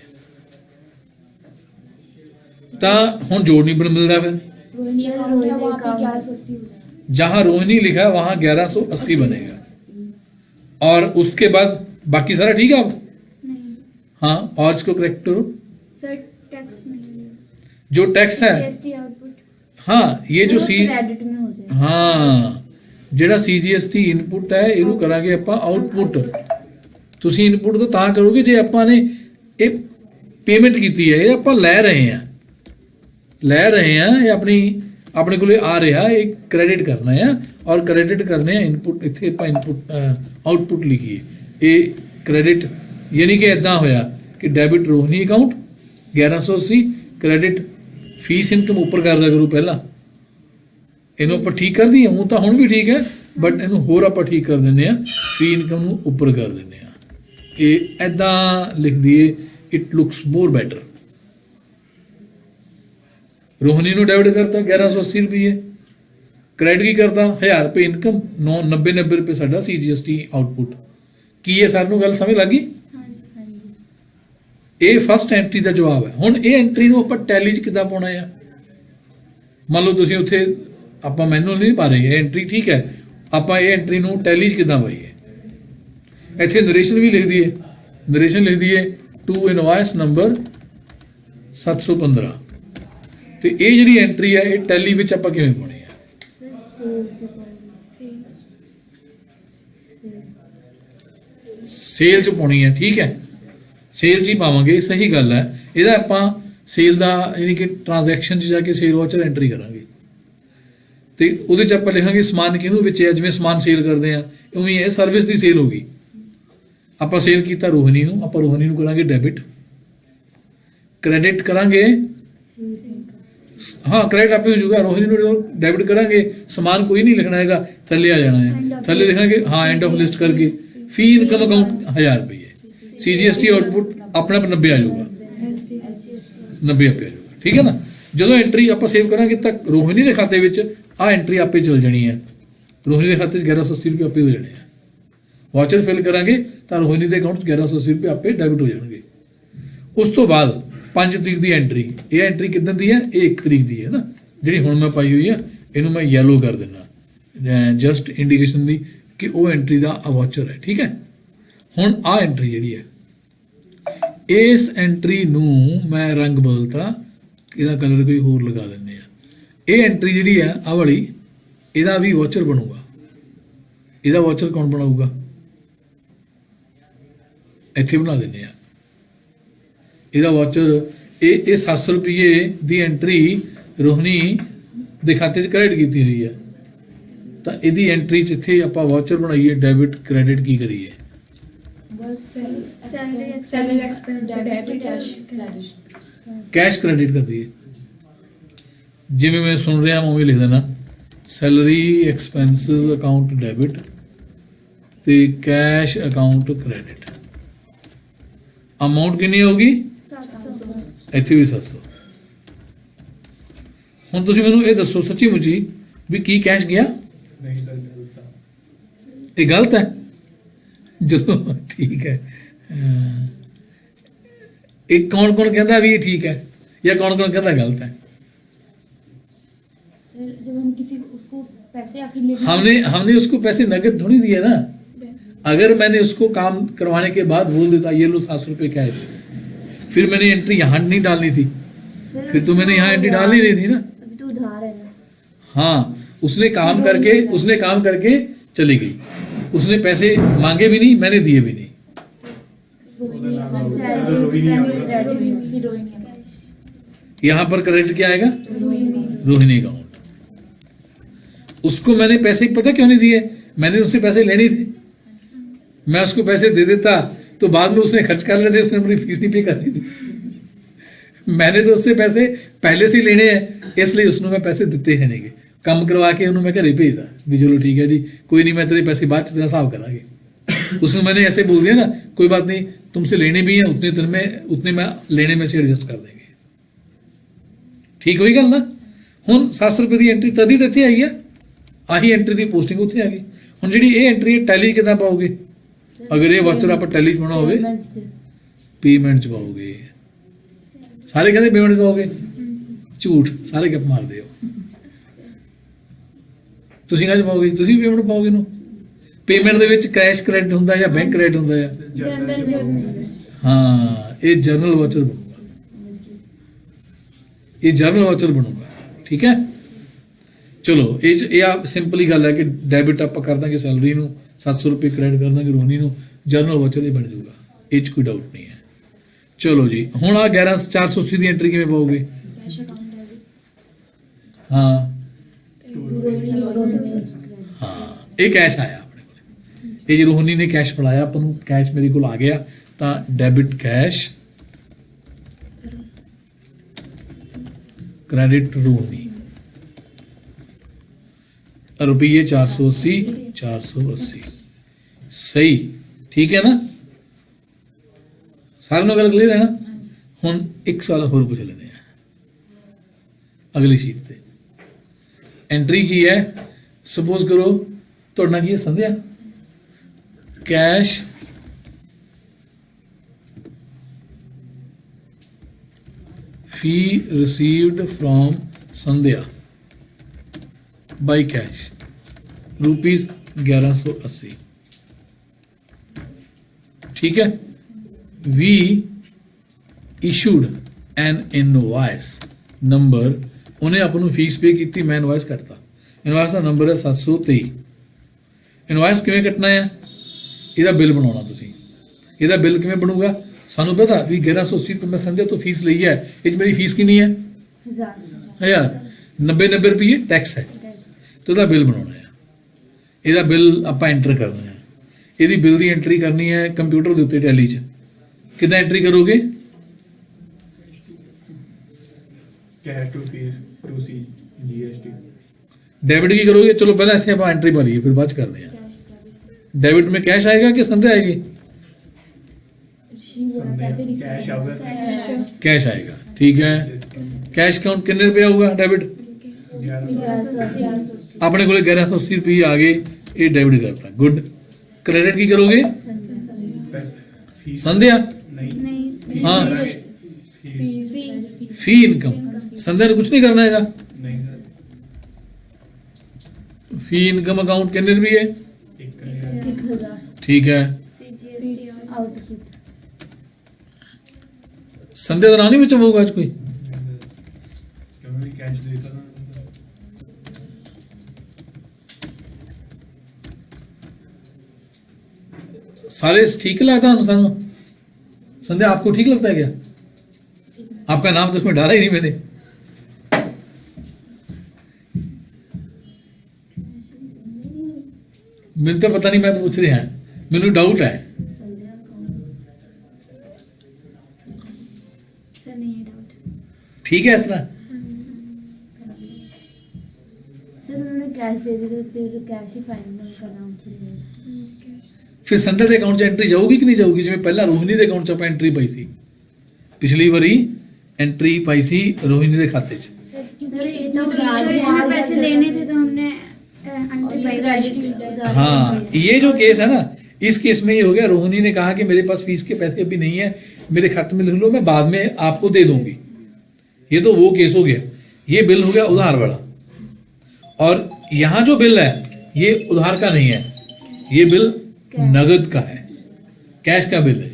ਤਾਂ ਹੁਣ जोड़ नहीं मिलता फिर। रोहिणी अकाउंट है वहाँ पे 1180 हो जाएगा। जहां रोहिणी लिखा है वहां 1180 बनेगा, और उसके बाद बाकी सारा ठीक है अब। नहीं हाँ, और इसको करेक्ट करो। सर टैक्स नहीं जो टैक्स है, जीएसटी आउटपुट हाँ ये जो सी, क्रेडिट में हो जाएगा। ਹਾਂ ਜਿਹੜਾ CGST ਇਨਪੁਟ ਹੈ ਇਹਨੂੰ ਕਰਾਂਗੇ ਆਪਾਂ ਆਊਟਪੁੱਟ। ਤੁਸੀਂ ਇਨਪੁੱਟ ਤਾਂ ਕਰੋਗੇ ਜੇ ਆਪਾਂ ਨੇ ਇਹ ਪੇਮੈਂਟ ਕੀਤੀ ਹੈ, ਇਹ ਆਪਾਂ ਲੈ ਰਹੇ ਹਾਂ ਇਹ ਆਪਣੀ ਆਪਣੇ ਕੋਲੇ ਆ ਰਿਹਾ, ਇਹ ਕ੍ਰੈਡਿਟ ਕਰਨਾ ਹੈ, ਔਰ ਕ੍ਰੈਡਿਟ ਕਰਨੇ ਆ ਇਨਪੁੱਟ। ਇੱਥੇ ਆਪਾਂ ਇਨਪੁੱਟ ਆਊਟਪੁੱਟ ਲਿਖੀਏ, ਇਹ ਕ੍ਰੈਡਿਟ ਯਾਨੀ ਕਿ ਇਦਾਂ ਹੋਇਆ ਕਿ debit Rohini account 1180, credit fees income ਉੱਪਰ ਕਰਦਾ ਕਰੂ ਪਹਿਲਾਂ। ਇਹਨੂੰ ਆਪਾਂ ਠੀਕ ਕਰ ਦਈਏ, ਉਹ ਤਾਂ ਹੁਣ ਵੀ ਠੀਕ ਹੈ, ਬਟ ਇਹਨੂੰ ਹੋਰ ਆਪਾਂ ਠੀਕ ਕਰ ਦਿੰਦੇ ਆ, ਫੀ ਇਨਕਮ ਨੂੰ ਉੱਪਰ ਕਰ ਦਿੰਦੇ ਆ। ਇਹ ਐਦਾਂ ਲਿਖ ਦਈਏ, it looks more better. Rohini ਨੂੰ ਡੈਬਿਟ ਕਰਤਾ 1180 ਰੁਪਏ, ਕ੍ਰੈਡਿਟ ਕੀ ਕਰਤਾ 1000 ਰੁਪਏ ਇਨਕਮ, 90 ਰੁਪਏ ਸਾਡਾ CGST ਆਊਟਪੁੱਟ। ਕੀ ਇਹ ਸਾਨੂੰ ਗੱਲ ਸਮਝ ਲੱਗੀ? ਹਾਂਜੀ ਹਾਂਜੀ ਇਹ ਫਸਟ ਐਂਟਰੀ ਦਾ ਜਵਾਬ ਹੈ। ਹੁਣ ਇਹ ਐਂਟਰੀ ਨੂੰ ਆਪਾਂ ਟੈਲੀ 'ਚ ਕਿੱਦਾਂ ਪਾਉਣਾ ਆ? ਮੰਨ ਲਓ ਤੁਸੀਂ ਉੱਥੇ ਆਪਾਂ ਮੈਨੂਅਲ ਨਹੀਂ ਪਾ ਰਹੇ, ਇਹ ਐਂਟਰੀ ਠੀਕ ਹੈ, ਆਪਾਂ ਇਹ ਐਂਟਰੀ ਨੂੰ ਟੈਲੀ 'ਚ ਕਿੱਦਾਂ ਪਾਈਏ? ਇੱਥੇ ਨਰੇਸ਼ਨ ਵੀ ਲਿਖ ਦਈਏ, ਨਰੇਸ਼ਨ ਲਿਖ ਦਈਏ ਟੂ ਇਨਵਾਇਸ ਨੰਬਰ 715। ਤੇ ਇਹ ਜਿਹੜੀ ਐਂਟਰੀ ਹੈ ਇਹ ਟੈਲੀ ਵਿੱਚ ਆਪਾਂ ਕਿਵੇਂ ਪਾਉਣੀ ਹੈ? ਸੇਲ 'ਚ ਪਾਉਣੀ ਹੈ, ਠੀਕ ਹੈ, ਸੇਲ 'ਚ ਹੀ ਪਾਵਾਂਗੇ, ਸਹੀ ਗੱਲ ਹੈ। ਇਹਦਾ ਆਪਾਂ ਸੇਲ ਦਾ ਯਾਨੀ ਕਿ ਟ੍ਰਾਂਜੈਕਸ਼ਨ 'ਚ ਜਾ ਕੇ ਸੇਲ ਵਾਚਰ ਐਂਟਰੀ ਕਰਾਂਗੇ, ਤੇ ਉਹਦੇ 'ਚ ਆਪਾਂ ਲਿਖਾਂਗੇ ਸਮਾਨ ਕਿਹਨੂੰ ਵਿੱਚ ਹੈ, ਜਿਵੇਂ ਸਮਾਨ ਸੇਲ ਕਰਦੇ ਆ ਉਵੇਂ ਇਹ ਸਰਵਿਸ ਦੀ ਸੇਲ ਹੋਗੀ। ਆਪਾਂ ਸੇਲ ਕੀਤਾ ਰੋਹਿਣੀ ਨੂੰ, ਆਪਾਂ ਰੋਹਿਣੀ ਨੂੰ ਕਰਾਂਗੇ ਡੈਬਿਟ, ਕ੍ਰੈਡਿਟ ਕਰਾਂਗੇ, हाँ क्रेडिट आपे हो जाएगा। रोहिणी ਨੂੰ डेबिट करांगे, समान कोई नहीं लिखना हैगा, थल्ले आ जाना है, थल्ले लिखांगे हाँ एंड ऑफ लिस्ट करके फी इनकम अकाउंट 1000 रुपये, CGST आउटपुट अपने आप 90 आ जाऊगा, 90 आपे आ जाऊगा, ठीक है ना। ਜਦੋਂ ਐਂਟਰੀ ਆਪਾਂ ਸੇਵ ਕਰਾਂਗੇ ਤਾਂ ਰੋਹਿਣੀ ਦੇ ਖਾਤੇ ਵਿੱਚ ਆ ਐਂਟਰੀ ਆਪੇ ਚਲ ਜਾਣੀ ਹੈ, ਰੋਹਿਣੀ ਦੇ ਖਾਤੇ 'ਚ 1180 ਰੁਪਏ ਆਪੇ ਹੋ ਜਾਣੇ ਆ। ਵਾਚਰ ਫਿਲ ਕਰਾਂਗੇ ਤਾਂ ਰੋਹਿਣੀ ਦੇ ਅਕਾਊਂਟ 'ਚ 1180 ਰੁਪਏ ਆਪੇ ਡੈਬਿਟ ਹੋ ਜਾਣਗੇ। ਉਸ ਤੋਂ ਬਾਅਦ 5 ਤਰੀਕ ਦੀ ਐਂਟਰੀ, ਇਹ ਐਂਟਰੀ ਕਿੱਦਣ ਦੀ ਹੈ? ਇਹ 1 ਤਰੀਕ ਦੀ ਹੈ ਨਾ, ਜਿਹੜੀ ਹੁਣ ਮੈਂ ਪਾਈ ਹੋਈ ਹੈ, ਇਹਨੂੰ ਮੈਂ ਯੈਲੋ ਕਰ ਦਿੰਦਾ ਜਸਟ ਇੰਡੀਕੇਸ਼ਨ ਦੀ ਕਿ ਉਹ ਐਂਟਰੀ ਦਾ ਵਾਚਰ ਹੈ, ਠੀਕ ਹੈ। ਹੁਣ ਆ ਐਂਟਰੀ ਜਿਹੜੀ ਹੈ, ਇਸ ਐਂਟਰੀ ਨੂੰ ਮੈਂ ਰੰਗ ਬਦਲਤਾ, ਇਹਦਾ ਕਲਰ ਕੋਈ ਹੋਰ ਲਗਾ ਦਿੰਦੇ ਆ। ਇਹ ਐਂਟਰੀ ਜਿਹੜੀ ਹੈ ਆਹ ਵਾਲੀ, ਇਹਦਾ ਵੀ ਵਾਚਰ ਬਣੂਗਾ। ਇਹਦਾ ਵਾਚਰ ਕੌਣ ਬਣਾਊਗਾ? ਇੱਥੇ ਬਣਾ ਦਿੰਦੇ ਆ ਇਹਦਾ ਵਾਚਰ। ਇਹ 700 ਰੁਪਏ ਦੀ ਐਂਟਰੀ ਰੋਹਿਣੀ ਦੇ ਖਾਤੇ 'ਚ ਕ੍ਰੈਡਿਟ ਕੀਤੀ ਹੋਈ ਹੈ, ਤਾਂ ਇਹਦੀ ਐਂਟਰੀ 'ਚ ਇੱਥੇ ਆਪਾਂ ਵਾਚਰ ਬਣਾਈਏ, ਡੈਬਿਟ ਕ੍ਰੈਡਿਟ ਕੀ ਕਰੀਏ? Salary expense debit cash credit. Cash credit कर दिए, जिमें मैं सुन रहा उवें लिख देना सैलरी एक्सपेंसिस अकाउंट डेबिट ते कैश अकाउंट क्रेडिट। अमाउंट कितनी होगी? 700 ਇੱਥੇ ਵੀ 700। ਹੁਣ ਤੁਸੀਂ ਮੈਨੂੰ ਇਹ ਦੱਸੋ ਸੱਚੀ ਮੁੱਚੀ ਵੀ ਕੀ ਕੈਸ਼ ਗਿਆ? ਨਹੀਂ ਸਰ ਗਲਤ ਆ। ਇਹ ਗਲਤ ਹੈ? ਜਦੋਂ ਠੀਕ ਹੈ, ਇਹ ਕੌਣ ਕੌਣ ਕਹਿੰਦਾ ਵੀ ਇਹ ਠੀਕ ਹੈ ਜਾਂ ਕੌਣ ਕੌਣ कहता गलत है? सर जब हम किसी उसको पैसे आखिर ले हमने उसको पैसे नगद थोड़ी दिए ना। अगर मैंने उसको काम करवाने के बाद बोल देता ये लो 700 रुपये कैश, फिर मैंने एंट्री यहाँ नहीं डालनी थी, फिर तो मैंने यहाँ एंट्री डालनी नहीं थी ना। अभी तो उधार है ना। हाँ, उसने काम करके चली गई, उसने पैसे मांगे भी नहीं, मैंने दिए भी नहीं। यहाँ पर क्रेडिट क्या आएगा? रोहिणी अकाउंट। उसको मैंने पैसे पता क्यों नहीं दिए? मैंने उससे पैसे लेने थे, मैं उसको पैसे दे देता तो बाद में उसने खर्च कर लेते, उसने अपनी फीस नहीं पे करनी थी। मैंने तो उससे पैसे पहले से ही लेने हैं, इसलिए उसने मैं पैसे दिते हैं नहीं, ਕੰਮ ਕਰਵਾ ਕੇ ਉਹਨੂੰ मैं घरे भेजता भी चलो ठीक है जी, कोई नहीं, मैं तेरे पैसे बाद तेरा हिसाब करांगे। उसमें मैंने ऐसे बोल दिया ना, कोई बात नहीं, तुमसे लेने भी हैं उतने में लेने में से एडजस्ट कर देंगे। ठीक होई गल ना। ਹੁਣ 700 रुपये की एंट्री तद ही तो इतने आई है, ਆਹੀ ਐਂਟਰੀ ਦੀ ਪੋਸਟਿੰਗ ਉੱਥੇ ਆ ਗਈ। ਹੁਣ ਜਿਹੜੀ ਇਹ ਐਂਟਰੀ ਹੈ ਟੈਲੀ ਕਿੱਦਾਂ ਪਾਓਗੇ? ਅਗਰ ਇਹ ਵਾਚਰ ਆਪਾਂ ਟੈਲੀ 'ਚ ਪਾਉਣਾ ਹੋਵੇ Payment 'ਚ। ਪੇਮੈਂਟ 'ਚ ਪਾਓਗੇ। ਸਾਰੇ ਕਹਿੰਦੇ ਪੇਮੈਂਟ 'ਚ ਪਾਓਗੇ, ਝੂਠ, ਸਾਰੇ ਗੱਪ ਮਾਰਦੇ ਹੋ। ਤੁਸੀਂ ਕਾਹਦੇ ਪਾਓਗੇ? ਤੁਸੀਂ ਪੇਮੈਂਟ ਪਾਓਗੇ ਨੂੰ। ਪੇਮੈਂਟ ਦੇ ਵਿੱਚ ਕੈਸ਼ ਕ੍ਰੈਡਿਟ ਹੁੰਦਾ ਜਾਂ ਬੈਂਕ ਕ੍ਰੈਡਿਟ ਹੁੰਦਾ ਹੈ? General payment। ਹਾਂ, ਇਹ ਜਰਨਲ ਵਾਚਰ ਬਣੂਗਾ, ਇਹ ਜਰਨਲ ਵਾਚਰ ਬਣੂਗਾ। ਠੀਕ ਹੈ, ਚਲੋ ਇਹ ਆ ਸਿੰਪਲੀ ਗੱਲ ਹੈ ਕਿ ਡੈਬਿਟ ਆਪਾਂ ਕਰ ਦਾਂਗੇ ਸੈਲਰੀ ਨੂੰ, 700 ਰੁਪਏ ਕ੍ਰੈਡਿਟ ਕਰ ਦਾਂਗੇ ਰੋਹਿਣੀ ਨੂੰ, ਜਰਨਲ ਵਾਚਰ ਇਹ ਬਣ ਜਾਊਗਾ, ਇਹ 'ਚ ਕੋਈ ਡਾਊਟ ਨਹੀਂ ਹੈ। ਚਲੋ ਜੀ, ਹੁਣ ਆ 11,480 ਦੀ ਐਂਟਰੀ ਕਿਵੇਂ ਪਾਓਗੇ? कैश अकाउंट डेबिट ਹਾਂ रोहिणी ਹਾਂ, ਇਹ ਕੈਸ਼ ਆਇਆ ਆਪਣੇ ਕੋਲ, ਇਹ ਜੇ ਰੋਹਿਣੀ ਨੇ ਕੈਸ਼ ਫੜਾਇਆ ਆਪਾਂ ਨੂੰ, ਕੈਸ਼ ਮੇਰੇ ਕੋਲ ਆ ਗਿਆ ਤਾਂ ਡੈਬਿਟ ਕੈਸ਼, ਕ੍ਰੈਡਿਟ ਰੋਹਿਣੀ, रुपये 480 480 सही। ठीक है ना, सारे नो गल क्लियर है ना। हुण एक सवाल होर पूछ लेते हैं अगली शीट पे। एंट्री की है, सपोज करो तुहाडा की है Sandhya, cash fee received from Sandhya by cash rupees 1180। ठीक है, we issued an invoice number, उन्हें अपन फीस पे की, मैं इनवॉइस कटता, इनवॉइस का नंबर है 723। इनवॉइस किवें कटना है, ਇਹਦਾ बिल बनाना तुसीं, ਇਹਦਾ बिल किवें बनूगा, सानू पता भी 1180 रुपये मैं संध्या तो फीस ली है, ये मेरी फीस कितनी है 1000, 90 रुपये टैक्स है, तो ਇਹਦਾ बिल बनाना है, ਇਹਦਾ बिल ਆਪਾਂ एंटर करना है, ਇਹਦੀ बिल की एंट्री करनी है कंप्यूटर के उत्ते टैली 'ਚ। किदां एंट्री करोगे? Cash to C GST. Debit की करोगे? चलो पहले इतने आप एंट्री मारिए, फिर बाद च करते हैं। डेबिट में कैश आएगा कि संध्या आएगी? कैश आऊगा, कैश आएगा। ठीक है, कैश काउंट कितने रुपये होगा डेबिट? अपने को 1180 रुपये आ गए, ये डेबिट करता। गुड। क्रेडिट की करोगे? फीस संध्या नहीं, हाँ, फीस फी इनकम, संध्या ने कुछ नहीं करना है। नहीं सर, फी इनकम अकाउंट कितने रुपये? 1000 ठीक है, CGST आउटपुट। संध्या का नाम नहीं बचा होगा आज कोई? क्योंकि कैश देता ना। सारे ठीक लगता है सानू? संध्या आपको ठीक लगता है क्या? आपका नाम तो उसमें डाला ही नहीं मैंने। मुझे तो पता नहीं, मैं तो पूछ रहे हैं, मैंने डाउट है। सर नहीं है डाउट ठीक है इस तरह? सर, उन्होंने कैश दे दी तो फिर कैश ही फाइनल करना थोड़ी। फिर संध्या के अकाउंट 'ਚ एंट्री जाऊगी कि नहीं जाऊगी? जिवें पहला रोहिणी के अकाउंट 'ਚ ਆਪਾਂ एंट्री पाई सी, पिछली बारी एंट्री पाई सी रोहिणी के खाते 'ਚ। सर ये तो इसमें पैसे लेने थे तो हमने हाँ, ये जो केस है ना, इस केस में ये हो गया, रोहिणी ने कहा कि मेरे पास फीस के पैसे अभी नहीं है, मेरे खाते में लिख लो, मैं बाद में आपको दे दूंगी। ये तो वो केस हो गया, ये बिल हो गया उधार वाला। और यहां जो बिल है ये उधार का नहीं है, ये बिल नगद का है, कैश का बिल है।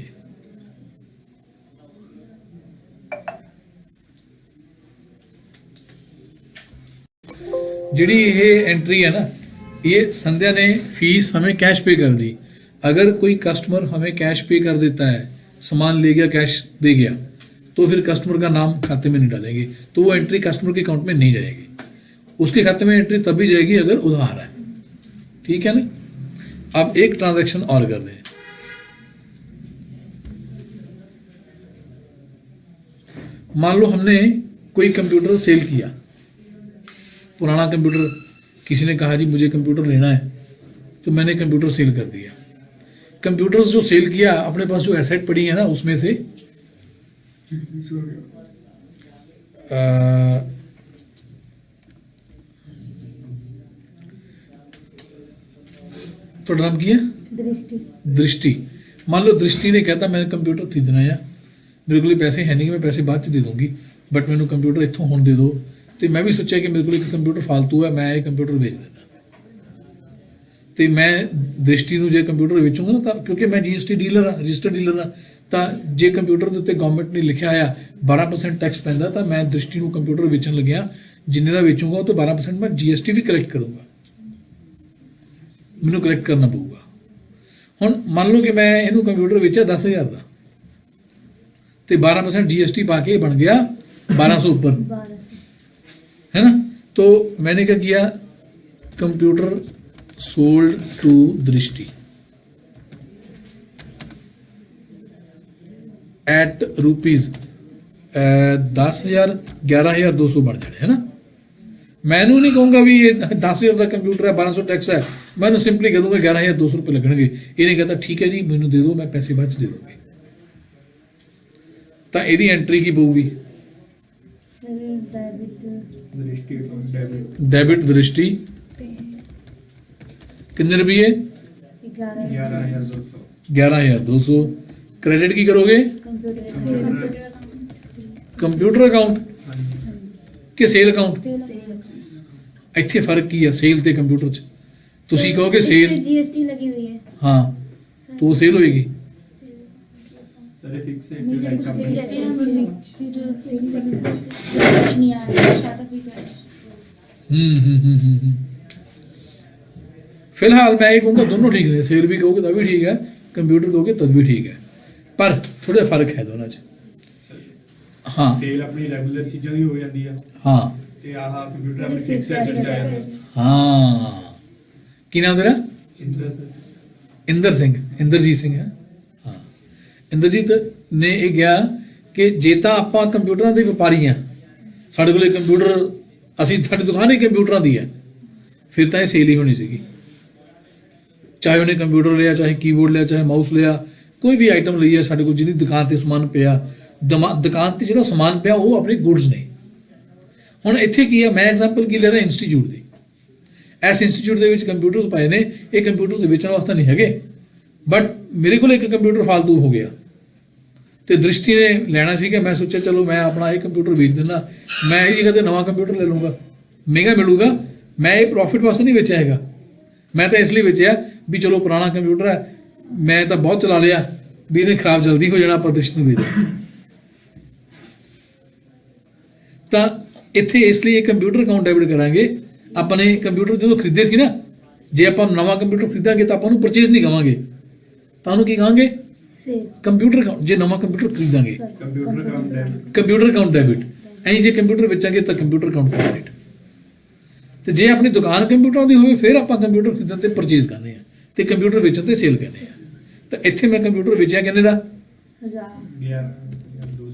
जिहड़ी ये एंट्री है ना, ये संध्या ने फीस हमें कैश पे कर दी। अगर कोई कस्टमर हमें कैश पे कर देता है, सामान ले गया कैश दे गया, तो फिर कस्टमर का नाम खाते में नहीं डालेंगे, तो वो एंट्री कस्टमर के अकाउंट में नहीं जाएगी। उसके खाते में एंट्री तभी जाएगी अगर उधार है। ठीक है ना। अब एक ट्रांजैक्शन और कर दें। मान लो हमने कोई कंप्यूटर सेल किया, पुराना कंप्यूटर, किसी ने कहा जी मुझे कंप्यूटर लेना है, तो मैंने कंप्यूटर सेल कर दिया। कंप्यूटर्स जो सेल किया, अपने पास जो एसेट पड़ी है ना, उसमें से ਤੁਹਾਡਾ ਨਾਮ ਕੀ ਹੈ? दृष्टि। दृष्टि। मान लो दृष्टि ने कहता मैं कंप्यूटर खरीदना है, मेरे को पैसे है नहीं, मैं पैसे बाद च दे दूंगी, बट मैंने कंप्यूटर इत्थों हुण दे दो। तो मैं भी सोचा कि मेरे को एक कंप्यूटर फालतू है, मैं ये कंप्यूटर बेच देना। तो मैं दृष्टि ਨੂੰ ਜੇ ਕੰਪਿਊਟਰ ਵੇਚੂੰਗਾ ਨਾ, ਤਾਂ ਕਿਉਂਕਿ ਮੈਂ GST ਡੀਲਰ ਹਾਂ, ਰਜਿਸਟਰਡ ਡੀਲਰ ਹਾਂ, ਤਾਂ ਜੇ ਕੰਪਿਊਟਰ ਦੇ ਉੱਤੇ ਗਵਰਨਮੈਂਟ ਨੇ ਲਿਖਿਆ ਆ 12% ਟੈਕਸ ਪੈਂਦਾ, ਤਾਂ ਮੈਂ ਦ੍ਰਿਸ਼ਟੀ ਨੂੰ ਕੰਪਿਊਟਰ ਵੇਚਣ ਲੱਗਿਆ, ਜਿੰਨੇ ਦਾ ਵੇਚੂੰਗਾ ਉਹ ਤੋਂ 12% ਮੈਂ GST ਵੀ ਕਲੈਕਟ ਕਰੂੰਗਾ, ਮੈਨੂੰ ਕਲੈਕਟ ਕਰਨਾ ਪਊਗਾ। ਹੁਣ ਮੰਨ ਲਓ ਕਿ ਮੈਂ ਇਹਨੂੰ ਕੰਪਿਊਟਰ ਵੇਚਿਆ 10,000 ਦਾ, ਤੇ 12% GST ਪਾ ਕੇ ਬਣ ਗਿਆ 1200 ऊपर, 1200। है ना। तो मैंने क्या किया, कंप्यूटर सोल्ड टू दृष्टि एट रुपीज 10,000, 11,200 बन जाने, है ना। मैनू नहीं कहूँगा भी ये 10,000 का कंप्यूटर है, 1200 टैक्स है, मैंने सिंपली कह दूंगा 11,200 रुपये लगने। ये नहीं कहता ठीक है जी मैनू दे दो, मैं पैसे बाद च दे दूंगी, तो यदि एंट्री की पऊगी सर डेबिट। दृष्टि डेबिट डेबिट दृष्टि कितने रुपये? 11,000। 11,200 11,200। क्रेडिट की करोगे? कंप्यूटर अकाउंट कि सेल अकाउंट? ਇੱਥੇ ਫਰਕ ਕੀ ਹੈ ਸੇਲ ਤੇ ਕੰਪਿਊਟਰ 'ਚ? ਤੁਸੀਂ ਕਹੋਗੇ ਸੇਲ, GST लगी हुई है। हाँ तो सेल होएगी। सर ये फिक्स है फिर लाइक कंपनी नहीं आया शायद भी हम्म। फिलहाल मैं ये कहूँगा दोनों ठीक है, सेल भी कहोगे तब भी ठीक है, कंप्यूटर कहोगे तब भी ठीक है, पर थोड़ा फर्क है दोनों 'ਚ। हाँ ਸੇਲ ਆਪਣੀ ਰੈਗੂਲਰ ਚੀਜ਼ਾਂ ਦੀ ਹੋ ਜਾਂਦੀ ਆ, हाँ ਤੇ ਆਹ ਕੰਪਿਊਟਰ ਆਪਣੀ ਫਿਕਸ ਐਸੈਟ ਆ। हाँ की नाम तेरा? ਇੰਦਰ ਸਰ इंदर सिंह, इंदरजीत सिंह है। हाँ इंदरजीत ने ਇਹ ਕਿਹਾ ਕਿ ਜੇ ਤਾਂ ਆਪਾਂ ਕੰਪਿਊਟਰਾਂ ਦੇ ਵਪਾਰੀ ਆ, ਸਾਡੇ ਕੋਲੇ ਕੰਪਿਊਟਰ, ਅਸੀਂ ਸਾਡੀ ਦੁਕਾਨ ਹੀ ਕੰਪਿਊਟਰਾਂ ਦੀ ਹੈ, ਫਿਰ ਤਾਂ ਇਹ ਸੇਲ ਹੀ ਹੋਣੀ ਸੀਗੀ। ਚਾਹੇ ਉਹਨੇ ਕੰਪਿਊਟਰ ਲਿਆ, ਚਾਹੇ ਕੀਬੋਰਡ ਲਿਆ, ਚਾਹੇ ਮਾਊਸ ਲਿਆ, ਕੋਈ ਵੀ ਆਈਟਮ ਲਈ ਹੈ, ਸਾਡੇ ਕੋਲ ਜਿਹਦੀ ਦੁਕਾਨ ਤੇ ਸਮਾਨ ਪਿਆ, ਦੁਕਾਨ ਤੇ ਜਿਹੜਾ ਸਮਾਨ ਪਿਆ ਉਹ ਆਪਣੇ ਗੁੱਡਸ ਨੇ। ਹੁਣ ਇੱਥੇ ਕੀ ਹੈ, ਮੈਂ ਐਗਜ਼ਾਮਪਲ ਕੀ ਲੈ ਰਿਹਾ ਇੰਸਟੀਚਿਊਟ ਦੀ। ਇਸ ਇੰਸਟੀਚਿਊਟ ਦੇ ਵਿੱਚ ਕੰਪਿਊਟਰਸ ਪਏ ਨੇ, ਇਹ ਕੰਪਿਊਟਰਸ ਵੇਚਣ ਵਾਸਤੇ ਨਹੀਂ ਹੈਗੇ, ਬਟ ਮੇਰੇ ਕੋਲ ਇੱਕ ਕੰਪਿਊਟਰ ਫਾਲਤੂ ਹੋ ਗਿਆ ਤੇ ਦ੍ਰਿਸ਼ਟੀ ਨੇ ਲੈਣਾ ਸੀ ਕਿ ਮੈਂ ਸੋਚਿਆ ਚਲੋ ਮੈਂ ਆਪਣਾ ਇਹ ਕੰਪਿਊਟਰ ਵੇਚ ਦਿੰਦਾ, ਮੈਂ ਇਹ ਜਗ੍ਹਾ ਤੇ ਨਵਾਂ ਕੰਪਿਊਟਰ ਲੈ ਲੂੰਗਾ, ਮਹਿੰਗਾ ਮਿਲੂਗਾ। ਮੈਂ ਇਹ ਪ੍ਰੋਫਿਟ ਵਾਸਤੇ ਨਹੀਂ ਵੇਚਿਆ ਹੈਗਾ, ਮੈਂ ਤਾਂ ਇਸ ਲਈ ਵੇਚਿਆ ਵੀ ਚਲੋ ਪੁਰਾਣਾ ਕੰਪਿਊਟਰ ਹੈ, ਮੈਂ ਤਾਂ ਬਹੁਤ ਚਲਾ ਲਿਆ ਵੀ ਇਹਨੇ ਖਰਾਬ ਜਲਦੀ ਹੋ ਜਾਣਾ, ਆਪਾਂ ਦ੍ਰਿਸ਼ਟੀ ਨੂੰ ਵੇਚ ਦਿੰਦੇ। ਤਾਂ ਇੱਥੇ ਇਸ ਲਈ ਇਹ ਕੰਪਿਊਟਰ ਅਕਾਊਂਟ ਡੈਬਿਟ ਕਰਾਂਗੇ। ਆਪਾਂ ਨੇ ਕੰਪਿਊਟਰ ਜਦੋਂ ਖਰੀਦੇ ਸੀ ਨਾ, ਜੇ ਆਪਾਂ ਨਵਾਂ ਕੰਪਿਊਟਰ ਖਰੀਦਾਂਗੇ ਤਾਂ ਆਪਾਂ ਉਹਨੂੰ ਪਰਚੇਜ਼ ਨਹੀਂ ਕਵਾਂਗੇ, ਤਾਂ ਉਹਨੂੰ ਕੀ ਕਹਾਂਗੇ? सेल। Computer account. ਜੇ ਨਵਾਂ ਕੰਪਿਊਟਰ ਖਰੀਦਾਂਗੇ computer account debit. Computer account debit, ਐਂ ਜੇ ਕੰਪਿਊਟਰ ਵੇਚਾਂਗੇ ਤਾਂ ਕੰਪਿਊਟਰ ਅਕਾਊਂਟ ਕ੍ਰੈਡਿਟ। ਤੇ ਜੇ ਆਪਣੀ ਦੁਕਾਨ ਕੰਪਿਊਟਰਾਂ ਦੀ ਹੋਵੇ ਫਿਰ ਆਪਾਂ ਕੰਪਿਊਟਰ ਖਰੀਦਣ ਤੇ ਪਰਚੇਜ਼ ਕਰਨੇ ਆ, ਤੇ ਕੰਪਿਊਟਰ ਵੇਚਣ ਤੇ ਸੇਲ ਕਰਨੇ ਆ। ਤਾਂ ਇੱਥੇ ਮੈਂ ਕੰਪਿਊਟਰ ਵੇਚਿਆ ਕਿੰਨੇ ਦਾ? 1000। 11,200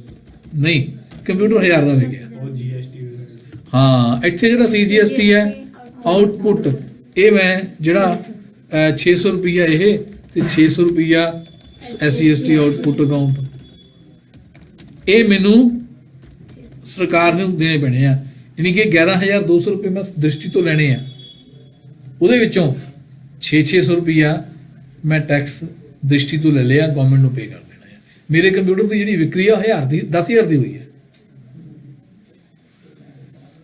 ਨਹੀਂ, ਕੰਪਿਊਟਰ 1000 ਦਾ ਵਿਕਿਆ। ਉਹ GST ਹਾਂ ਇੱਥੇ ਜਿਹੜਾ CGST ਹੈ ਆਊਟਪੁੱਟ, ਇਹ ਮੈਂ ਜਿਹੜਾ 600 ਰੁਪਈਆ ਇਹ ਤੇ 600 ਰੁਪਈਆ SGST ਆਊਟਪੁੱਟ ਅਕਾਊਂਟ, ਇਹ ਮੈਨੂੰ ਸਰਕਾਰ ਨੂੰ ਦੇਣੇ ਪੈਣੇ ਆ, ਯਾਨੀ ਕਿ 11,200 ਰੁਪਏ ਮੈਂ ਦ੍ਰਿਸ਼ਟੀ ਤੋਂ ਲੈਣੇ ਆ, ਉਹਦੇ ਵਿੱਚੋਂ 600 ਰੁਪਈਆ ਮੈਂ ਟੈਕਸ ਦ੍ਰਿਸ਼ਟੀ ਤੋਂ ਲੈ ਲਿਆ, ਗਵਰਨਮੈਂਟ ਨੂੰ ਪੇ ਕਰ ਦੇਣਾ ਹੈ। ਮੇਰੇ ਕੰਪਿਊਟਰ ਦੀ ਜਿਹੜੀ ਵਿਕਰੀ ਆ 1000 ਦੀ 10,000 ਦੀ ਹੋਈ ਹੈ।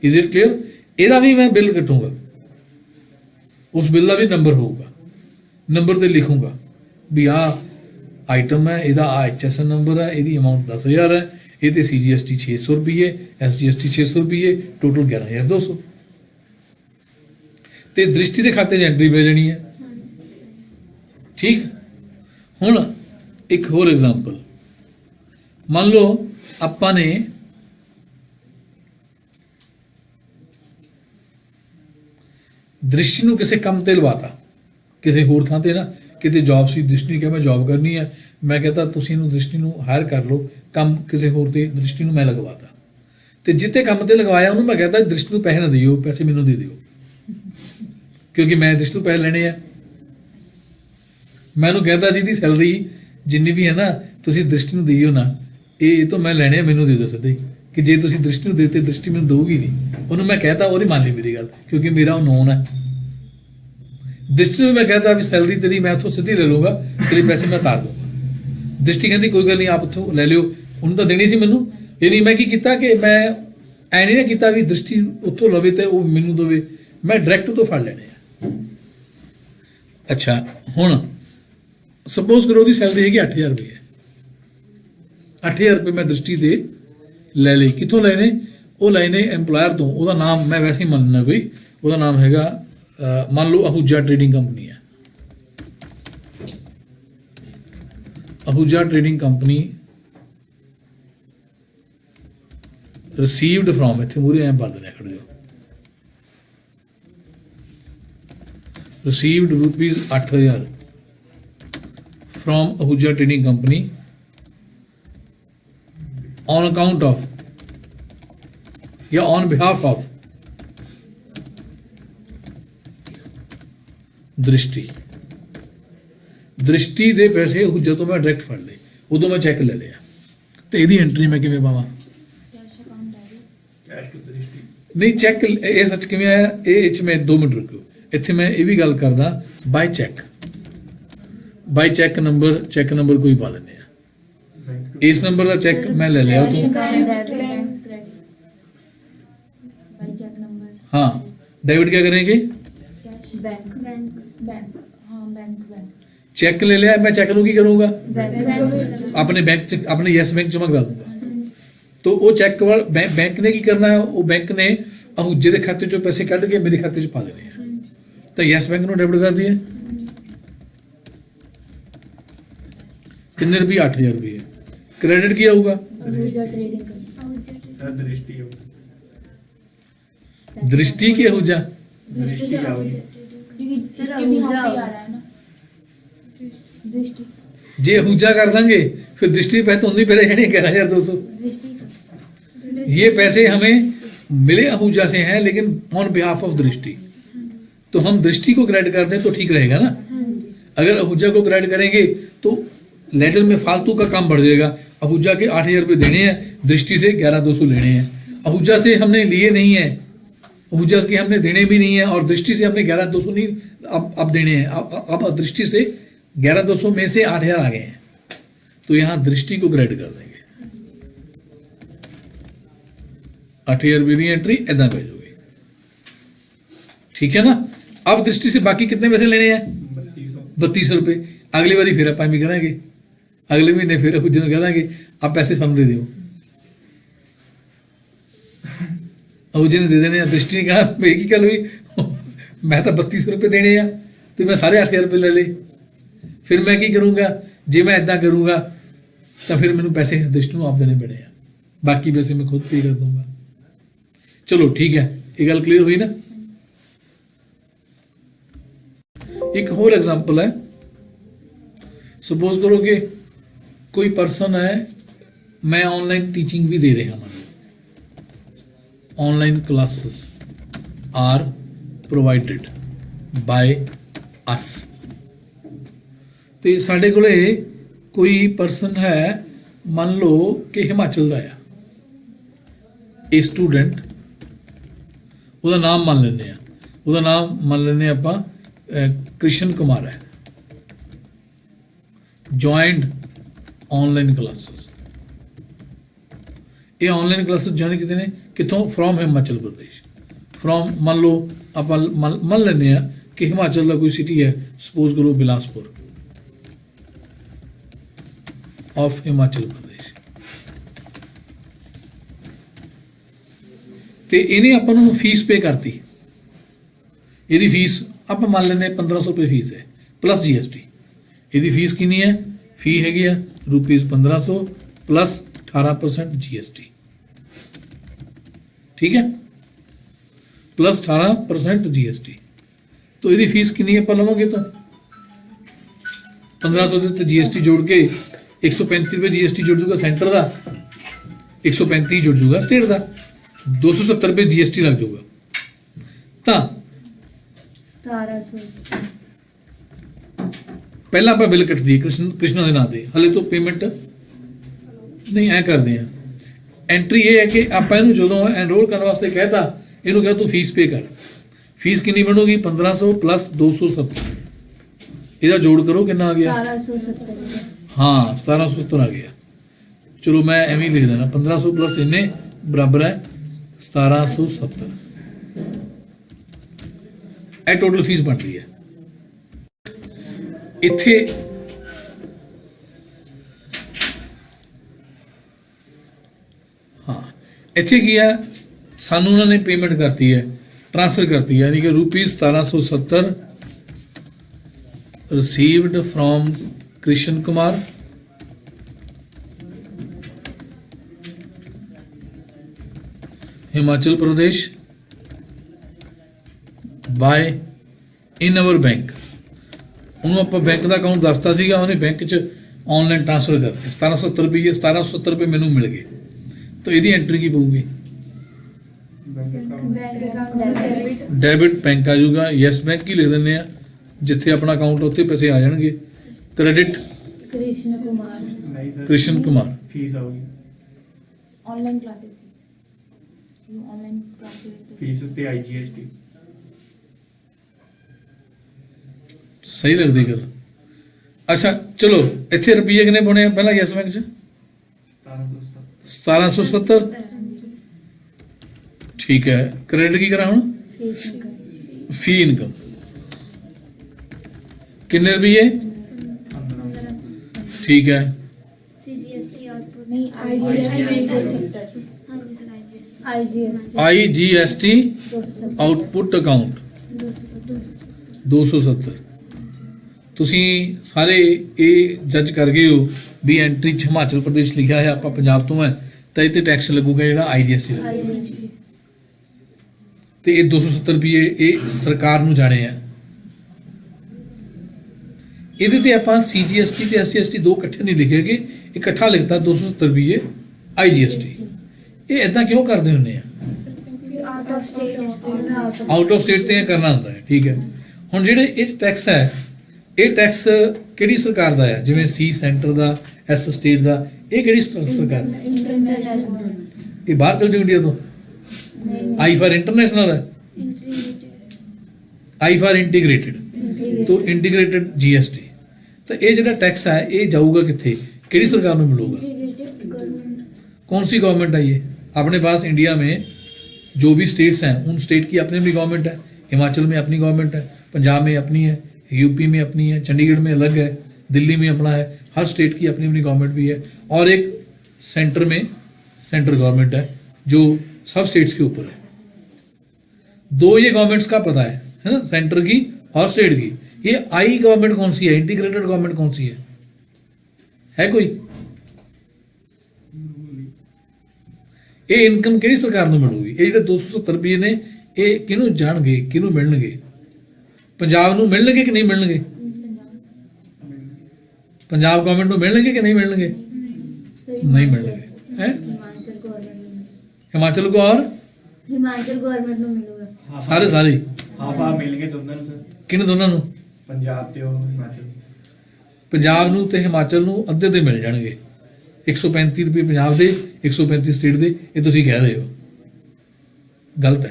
Is it clear? ਇਹਦਾ ਵੀ ਮੈਂ ਬਿੱਲ ਕੱਟੂੰਗਾ, ਉਸ ਬਿੱਲ ਦਾ ਵੀ ਨੰਬਰ ਹੋਊਗਾ, ਨੰਬਰ ਤੇ ਲਿਖੂੰਗਾ ਵੀ ਆਹ ਆਈਟਮ ਹੈ, ਇਹਦਾ HSN ਨੰਬਰ ਹੈ, ਇਹਦੀ ਅਮਾਊਂਟ 10,000 ਹੈ, ਇਹ ਤੇ CGST 600 ਰੁਪਏ, SGST 600 ਰੁਪਏ, ਟੋਟਲ 11,200। ਤੇ ਦ੍ਰਿਸ਼ਟੀ ਦੇ ਖਾਤੇ 'ਚ ਐਂਟਰੀ ਪੈ ਜਾਣੀ ਹੈ। ਠੀਕ। ਹੁਣ ਇੱਕ ਹੋਰ ਐਗਜ਼ਾਮਪਲ, ਮੰਨ ਲਓ ਆਪਾਂ ਨੇ ਦ੍ਰਿਸ਼ਟੀ ਨੂੰ ਕਿਸੇ ਕੰਮ ਤੇ ਲਵਾਤਾ, ਕਿਸੇ ਹੋਰ ਥਾਂ ਤੇ ਨਾ, ਕਿਤੇ ਜੌਬ ਸੀ, ਦ੍ਰਿਸ਼ਟੀ ਨੇ ਕਿਹਾ ਮੈਂ ਜੌਬ ਕਰਨੀ ਹੈ, ਮੈਂ ਕਹਿੰਦਾ ਤੁਸੀਂ ਇਹਨੂੰ ਦ੍ਰਿਸ਼ਟੀ ਨੂੰ ਹਾਇਰ ਕਰ ਲਓ, ਕੰਮ ਕਿਸੇ ਹੋਰ ਤੇ ਦ੍ਰਿਸ਼ਟੀ ਨੂੰ ਮੈਂ ਲਗਵਾਤਾ, ਤੇ ਜਿੱਥੇ ਕੰਮ ਤੇ ਲਗਵਾਇਆ ਉਹਨੂੰ ਮੈਂ ਕਹਿੰਦਾ ਦ੍ਰਿਸ਼ਟੀ ਨੂੰ ਪੈਸੇ ਨਾ ਦਿਓ, ਪੈਸੇ ਮੈਨੂੰ ਦੇ ਦਿਓ, ਕਿਉਂਕਿ ਮੈਂ ਦ੍ਰਿਸ਼ਟੀ ਤੋਂ ਪੈਸੇ ਲੈਣੇ ਆ। ਮੈਂ ਉਹਨੂੰ ਕਹਿੰਦਾ ਜਿਹਦੀ ਸੈਲਰੀ ਜਿੰਨੀ ਵੀ ਹੈ ਨਾ ਤੁਸੀਂ ਦ੍ਰਿਸ਼ਟੀ ਨੂੰ ਦਿਓ ਨਾ, ਇਹ ਤੋਂ ਮੈਂ ਲੈਣੇ ਆ, ਮੈਨੂੰ ਦੇ ਦਿਓ ਸਿੱਧੇ, ਕਿ ਜੇ ਤੁਸੀਂ ਦ੍ਰਿਸ਼ਟੀ ਨੂੰ ਦੇਤੇ ਦ੍ਰਿਸ਼ਟੀ ਮੈਨੂੰ ਦਊਗੀ ਨਹੀਂ। ਉਹਨੂੰ ਮੈਂ ਕਹਿਤਾ, ਉਹਦੀ ਮੰਨ ਲਈ ਮੇਰੀ ਗੱਲ, ਕਿਉਂਕਿ ਮੇਰਾ ਉਹ ਨੋਨ ਹੈ। दृष्टि ਨੂੰ मैं कहता भी सैलरी तेरी मैं ਉੱਥੋਂ ਸਿੱਧੀ ਲੈ ਲੂੰਗਾ, ਤੇਰੇ ਪੈਸੇ ਮੈਂ ਤਾਰ ਦੂੰਗਾ। ਦ੍ਰਿਸ਼ਟੀ ਕਹਿੰਦੀ ਕੋਈ ਗੱਲ ਨਹੀਂ, ਆਪ ਉੱਥੋਂ ਲੈ ਲਿਓ, ਉਹਨੂੰ ਤਾਂ ਦੇਣੀ ਸੀ ਮੈਨੂੰ। ਯਾਨੀ ਮੈਂ ਕੀ ਕੀਤਾ ਕਿ ਮੈਂ ਐ ਨਹੀਂ ਨਾ ਕੀਤਾ ਵੀ ਦ੍ਰਿਸ਼ਟੀ ਉੱਥੋਂ ਲਵੇ ਤੇ ਉਹ ਮੈਨੂੰ ਦੇਵੇ, ਮੈਂ ਡਾਇਰੈਕਟ ਤੋਂ ਫੜ ਲੈਣੇ ਆ। ਅੱਛਾ, ਹੁਣ ਸਪੋਜ਼ ਕਰੋ ਉਹਦੀ ਸੈਲਰੀ ਹੈਗੀ 8000 ਰੁਪਏ, 8000 ਰੁਪਏ ਮੈਂ ਦ੍ਰਿਸ਼ਟੀ ਦੇ ਲੈ ਲਈ। ਕਿੱਥੋਂ ਲਏ ਨੇ? ਉਹ ਲਏ ਨੇ ਐਮਪਲਾਇਰ ਤੋਂ। ਉਹਦਾ ਨਾਮ ਮੈਂ ਵੈਸੇ ਹੀ ਮੰਨਣਾ ਕੋਈ, ਉਹਦਾ ਨਾਮ ਹੈਗਾ ਮੰਨ ਲਓ ਅਹੂਜਾ ਟ੍ਰੇਡਿੰਗ ਕੰਪਨੀ ਹੈ। Ahuja trading company received from, ਇੱਥੇ ਮੂਰੇ ਐਂ ਪਾ ਦੇਣਾ, ਖੜ੍ਹ ਜਾਓ, received rupees 8000 from Ahuja Trading Company on account of या on behalf of दृष्टि। दृष्टि ਦੇ ਪੈਸੇ ਅਹੂਜਾ ਤੋਂ ਮੈਂ ਡਾਇਰੈਕਟ ਫੜ ਲਏ, ਉਦੋਂ ਮੈਂ ਚੈੱਕ ਲੈ ਲਿਆ, ਤੇ ਇਹਦੀ ਐਂਟਰੀ ਮੈਂ ਕਿਵੇਂ ਪਾਵਾਂ? Cash account diary. Cash to Drishti. ਨਹੀਂ, ਚੈੱਕ ਇਹ ਸੱਚ ਕਿਵੇਂ ਆਇਆ ਇਹ 'ਚ ਮੈਂ 2 ਮਿੰਟ ਰੁਕਿਓ, ਇੱਥੇ ਮੈਂ ਇਹ ਵੀ ਗੱਲ ਕਰਦਾ by cheque. By cheque number ਕੋਈ ਪਾ ਲੈਂਦੇ ਆ, ਬੈਂਕ ਟੂ ਇਸ ਨੰਬਰ ਦਾ ਚੈੱਕ ਮੈਂ ਲੈ ਲਿਆ ਉਦੋਂ। Bank credit by cheque number. हाँ, डेबिट क्या करेंगे? Cash bank bank. हाँ बैंक। चेक ले लिया, मैं चेक ਨੂੰ ਕੀ ਕਰੂੰਗਾ? बैंक ਆਪਣੇ ਬੈਂਕ ਚ, ਆਪਣੇ ਯੈਸ ਬੈਂਕ ਚ ਮੰਗਾ ਦੂੰਗਾ। तो ਉਹ ਚੈੱਕ ਵਾਲ ਬੈਂਕ ਨੇ ਕੀ ਕਰਨਾ ਹੈ? ਉਹ ਬੈਂਕ ਨੇ ਅਹੂਜੇ ਦੇ ਖਾਤੇ ਚੋਂ ਪੈਸੇ ਕੱਢ ਕੇ ਮੇਰੇ ਖਾਤੇ ਚ ਪਾ ਦੇਣੇ ਆ, ਤਾਂ ਯੈਸ ਬੈਂਕ ਨੂੰ ਡੈਬਿਟ ਕਰ ਦਈਏ। ਕਿੰਨੇ ਰੁਪਏ? 8000 ਰੁਪਏ। ਕ੍ਰੈਡਿਟ ਕੀ ਆਊਗਾ? Ahuja trading company. ਸਰ ਦ੍ਰਿਸ਼ਟੀ ਹੋ दृष्टि की अहूजा। ਦ੍ਰਿਸ਼ਟੀ ਦਾ ਹੋਈ। क्योंकि सर, इसके भी अहूजा हाथ पे आ रहा है ना दृष्टि। जे अहूजा कर देंगे फिर दृष्टि पे तो उन्हीं पे रहने 11200। दृष्टि ये पैसे हमें मिले अहूजा से हैं, लेकिन ऑन बिहाफ ऑफ दृष्टि, तो हम दृष्टि को क्रेडिट कर दें तो ठीक रहेगा ना। अगर अहूजा को क्रेडिट करेंगे तो लेजर में फालतू का काम बढ़ जाएगा। अहूजा के 8000 रुपये देने हैं, दृष्टि से 11200 लेने हैं। अहूजा से हमने लिए नहीं है, अहूजा के हमने देने भी नहीं है, और दृष्टि से हमने 11200 नहीं अब देने हैं। अब दृष्टि से 11200 में से 8000 आ गए हैं, तो यहाँ दृष्टि को क्रेडिट कर देंगे। 8000 रुपये की एंट्री ऐदा भेजोगे, ठीक है ना। अब दृष्टि से बाकी कितने पैसे लेने हैं? 3200 रुपये। अगली बारी फिर आप भी करेंगे, अगले महीने फिर अहूजे कह देंगे आप पैसे ਸਾਨੂੰ दे ਦਿਓ। अहूजे ने दे देने। दृष्टि ने कहा मेरी की गल हुई, मैं तो 3200 रुपये देने आ तो मैं सारे 8000 रुपये ले ले, फिर मैं की करूँगा? जे मैं इदा करूँगा तो फिर मैंने पैसे दृष्टि को आप देने पड़े हैं, बाकी पैसे मैं खुद पे कर दूंगा। चलो ठीक है, ये गल क्लियर हुई ना। एक होर एग्जाम्पल है, सपोज करो कि कोई पर्सन है, मैं ऑनलाइन टीचिंग भी दे रहा हूँ, online classes are provided by us. तो साढ़े कोले कोई पर्सन है, मान लो कि हिमाचल का है, ए स्टूडेंट, ਉਹਦਾ ਨਾਮ ਮੰਨ ਲੈਂਦੇ ਆ, ਉਹਦਾ ਨਾਮ ਮੰਨ ਲੈਂਦੇ ਆਪਾਂ ਕ੍ਰਿਸ਼ਨ ਕੁਮਾਰ ਹੈ। ਜੁਆਇਨਡ ਆਨਲਾਈਨ ਕਲਾਸਿਸ, ਇਹ ਆਨਲਾਈਨ ਕਲਾਸਿਸ ਜੁਆਇਨ ਕੀਤੇ ਨੇ ਕਿੱਥੋਂ? ਫਰੋਮ ਹਿਮਾਚਲ ਪ੍ਰਦੇਸ਼। ਫਰੋਮ ਮੰਨ ਲਓ ਆਪਾਂ ਮੰਨ ਲੈਂਦੇ ਆ ਕਿ ਹਿਮਾਚਲ ਦਾ ਕੋਈ ਸਿਟੀ ਹੈ, ਸਪੋਜ਼ ਕਰੋ ਬਿਲਾਸਪੁਰ ਆਫ ਹਿਮਾਚਲ ਪ੍ਰਦੇਸ਼। ਤੇ ਇਹਨੇ ਆਪਾਂ ਨੂੰ ਫੀਸ ਪੇ ਕਰਤੀ, ਇਹਦੀ ਫੀਸ ਆਪਾਂ ਮੰਨ ਲੈਂਦੇ 1500 ਰੁਪਏ ਫੀਸ ਹੈ ਪਲੱਸ GST। ਇਹਦੀ ਫੀਸ ਕਿੰਨੀ ਹੈ? ਫੀ ਹੈਗੀ ਆ ਰੁਪੀਸ 1500 ਪਲੱਸ 18% GST, ਠੀਕ ਹੈ, ਪਲੱਸ 18% GST। तो ਇਹਦੀ ਫੀਸ ਕਿੰਨੀ ਆਪਾਂ ਲਵਾਂਗੇ? ਤਾਂ 1500 ਦੇ ਉੱਤੇ GST ਜੋੜ ਕੇ 135 ਰੁਪਏ GST ਜੁੜ ਜੂਗਾ ਸੈਂਟਰ ਦਾ, 135 ਜੁੜ ਜੂਗਾ ਸਟੇਟ ਦਾ, 270 ਰੁਪਏ GST ਲੱਗ ਜਾਊਗਾ। ਤਾਂ 1700 ਪਹਿਲਾਂ ਆਪਾਂ ਬਿੱਲ ਕੱਟ ਦਈਏ ਕ੍ਰਿਸ਼ਨਾ ਦੇ ਨਾਂ ਤੇ, ਹਲੇ ਤੋਂ ਪੇਮੈਂਟ ਨਹੀਂ ਐ ਕਰਦੇ ਆ। ਐਂਟਰੀ ਇਹ ਹੈ ਕਿ ਆਪਾਂ ਇਹਨੂੰ ਜਦੋਂ ਐਨਰੋਲ ਕਰਨ ਵਾਸਤੇ ਕਹਿਤਾ, ਇਹਨੂੰ ਕਿਹਾ ਤੂੰ ਫੀਸ ਪੇ ਕਰ, फीस कितनी बनूगी 1500 प्लस 270 ਇਹਦਾ ਜੋੜ ਕਰੋ ਕਿੰਨਾ ਆ ਗਿਆ 1770 हाँ 1770 आ गया चलो मैं एवं ही लिख देना 1500 प्लस इन्ने बराबर है 1770 ਇਹ टोटल फीस बनती है इत्थे हाँ इत्थे की है सानू उन्होंने पेमेंट करती है ट्रांसफर करती है यानी कि ₹1770 received from Krishna Kumar Himachal Pradesh by in our bank ਉਹਨੂੰ ਆਪਾਂ ਬੈਂਕ ਦਾ ਅਕਾਊਂਟ ਦੱਸਤਾ ਸੀਗਾ ਉਹਨੇ ਬੈਂਕ 'ਚ ਆਨਲਾਈਨ ਟ੍ਰਾਂਸਫਰ ਕਰਤੇ 1770 ਰੁਪਏ ਮੈਨੂੰ ਮਿਲ ਗਏ ਤਾਂ ਇਹਦੀ ਐਂਟਰੀ ਕੀ ਪਊਗੀ bank account bank account debit debit bank ਆ ਜਾਊਗਾ ਯੈਸ ਬੈਂਕ ਹੀ ਲਿਖ ਦਿੰਦੇ ਆ ਜਿੱਥੇ ਆਪਣਾ ਅਕਾਊਂਟ ਉੱਥੇ ਪੈਸੇ ਆ ਜਾਣਗੇ ਕ੍ਰੈਡਿਟ कृष्ण कुमार नहीं सर कृष्ण कुमार फीस आओगी ऑनलाइन क्लासेस की ऑनलाइन क्लासेस फीस ते IGST ਸਹੀ ਲੱਗਦੀ ਗੱਲ ਅੱਛਾ ਚਲੋ ਇੱਥੇ ਰੁਪਈਏ ਕਿੰਨੇ ਪਾਉਣੇ ਆ ਪਹਿਲਾਂ ਯੈਸ ਬੈਂਕ 'ਚ 1770 ਠੀਕ ਹੈ ਕ੍ਰੈਡਿਟ ਕੀ ਕਰਾਂ ਹੁਣ फीस इनकम ਫੀ ਇਨਕਮ ਕਿੰਨੇ ਰੁਪਈਏ ਠੀਕ ਹੈ CGST आउटपुट नहीं IGST हाँ जी sir IGST IGST IGST 270 output account 270 ਤੁਸੀਂ ਸਾਰੇ ਇਹ ਜੱਜ ਕਰ ਗਏ ਹੋ ਵੀ ਐਂਟਰੀ 'ਚ ਹਿਮਾਚਲ ਪ੍ਰਦੇਸ਼ ਲਿਖਿਆ ਹੈ ਆਪਾਂ ਪੰਜਾਬ ਤੋਂ ਹੈ ਤਾਂ ਇਹ ਤੇ ਟੈਕਸ ਲੱਗੂਗਾ ਜਿਹੜਾ IGST ਲੱਗੂਗਾ IGST ਤੇ ਇਹ 270 ਰੁਪਏ ਇਹ ਸਰਕਾਰ ਨੂੰ ਜਾਣੇ ਆ ਇਹਦੇ ਤੇ ਆਪਾਂ CGST ਤੇ SGST ਦੋ ਇਕੱਠੇ ਨਹੀਂ ਲਿਖੇਗੇ ਇਕੱਠਾ ਲਿਖਤਾ 270 ਰੁਪਏ IGST ਇਹ ਇਦਾਂ ਕਿਉਂ ਕਰਦੇ ਹੁੰਦੇ ਆ out of state out of state ਤੇ ਇਹ ਕਰਨਾ ਹੁੰਦਾ ਹੈ ਠੀਕ ਹੈ ਹੁਣ ਜਿਹੜੇ ਇਹ ਟੈਕਸ ਹੈ ਇਹ ਟੈਕਸ ਕਿਹੜੀ ਸਰਕਾਰ ਦਾ ਹੈ ਜਿਵੇਂ C ਸੈਂਟਰ ਦਾ S ਸਟੇਟ ਦਾ ਇਹ ਕਿਹੜੀ ਸਰਕਾਰ ਦਾ इंटरनेशनल ਇਹ ਬਾਹਰ ਚਲ ਜਾਊ ਇੰਡੀਆ ਤੋਂ I ਫਾਰ ਇੰਟਰਨੈਸ਼ਨਲ ਹੈ I ਫਾਰ ਇੰਟੀਗ੍ਰੇਟਿਡ ਤੋਂ ਇੰਟੀਗ੍ਰੇਟਿਡ GST ਤਾਂ ਇਹ ਜਿਹੜਾ ਟੈਕਸ ਹੈ ਇਹ ਜਾਊਗਾ ਕਿੱਥੇ ਕਿਹੜੀ सरकार में मिलूगा गवर्नमेंट कौन सी गवर्नमेंट है ये अपने पास इंडिया में जो भी स्टेट्स हैं उन स्टेट की अपनी अपनी गवर्नमेंट है हिमाचल में अपनी गवर्नमेंट है पंजाब में अपनी है यूपी में अपनी है चंडीगढ़ में अलग है दिल्ली में अपना है हर स्टेट की अपनी अपनी गवर्नमेंट भी है और एक सेंटर में सेंट्रल गवर्नमेंट है जो सब स्टेट्स के ऊपर है दो ये गवर्नमेंट्स का पता है ना सेंटर की और स्टेट की ये आई गवर्नमेंट कौन सी है इंटीग्रेटेड गवर्नमेंट कौन सी है कोई ਇਹ ਇਨਕਮ ਕਿਹੜੀ ਸਰਕਾਰ ਨੂੰ ਮਿਲੂਗੀ ਇਹ ਜਿਹੜੇ 270 ਰੁਪਏ ਨੇ ਇਹ ਕਿਹਨੂੰ ਜਾਣਗੇ ਕਿਹਨੂੰ ਮਿਲਣਗੇ ਪੰਜਾਬ ਨੂੰ ਮਿਲਣਗੇ ਕਿ ਨਹੀਂ ਮਿਲਣਗੇ ਪੰਜਾਬ ਗਵਰਨਮੈਂਟ ਨੂੰ ਮਿਲਣਗੇ ਕਿ ਨਹੀਂ ਮਿਲਣਗੇ नहीं मिलेंगे हैं हिमाचल गवर्नमेंट हिमाचल को और हिमाचल गवर्नमेंट ਨੂੰ ਮਿਲੂਗਾ ਸਾਰੇ ਸਾਰੇ ਹਾਫ ਹਾਫ ਮਿਲਣਗੇ ਦੋਨਾਂ ਨੂੰ ਸਰ ਕਿਹਨੂੰ ਦੋਨਾਂ ਨੂੰ ਪੰਜਾਬ ਤੇ ਉਹ ਹਿਮਾਚਲ ਪੰਜਾਬ ਨੂੰ ਤੇ ਹਿਮਾਚਲ ਨੂੰ ਅੱਧੇ ਤੇ ਮਿਲ ਜਾਣਗੇ 135 ਰੁਪਏ ਪੰਜਾਬ ਦੇ 135 ਸਟੇਟ ਦੇ ਇਹ ਤੁਸੀਂ ਕਹਿ ਰਹੇ ਹੋ गलत है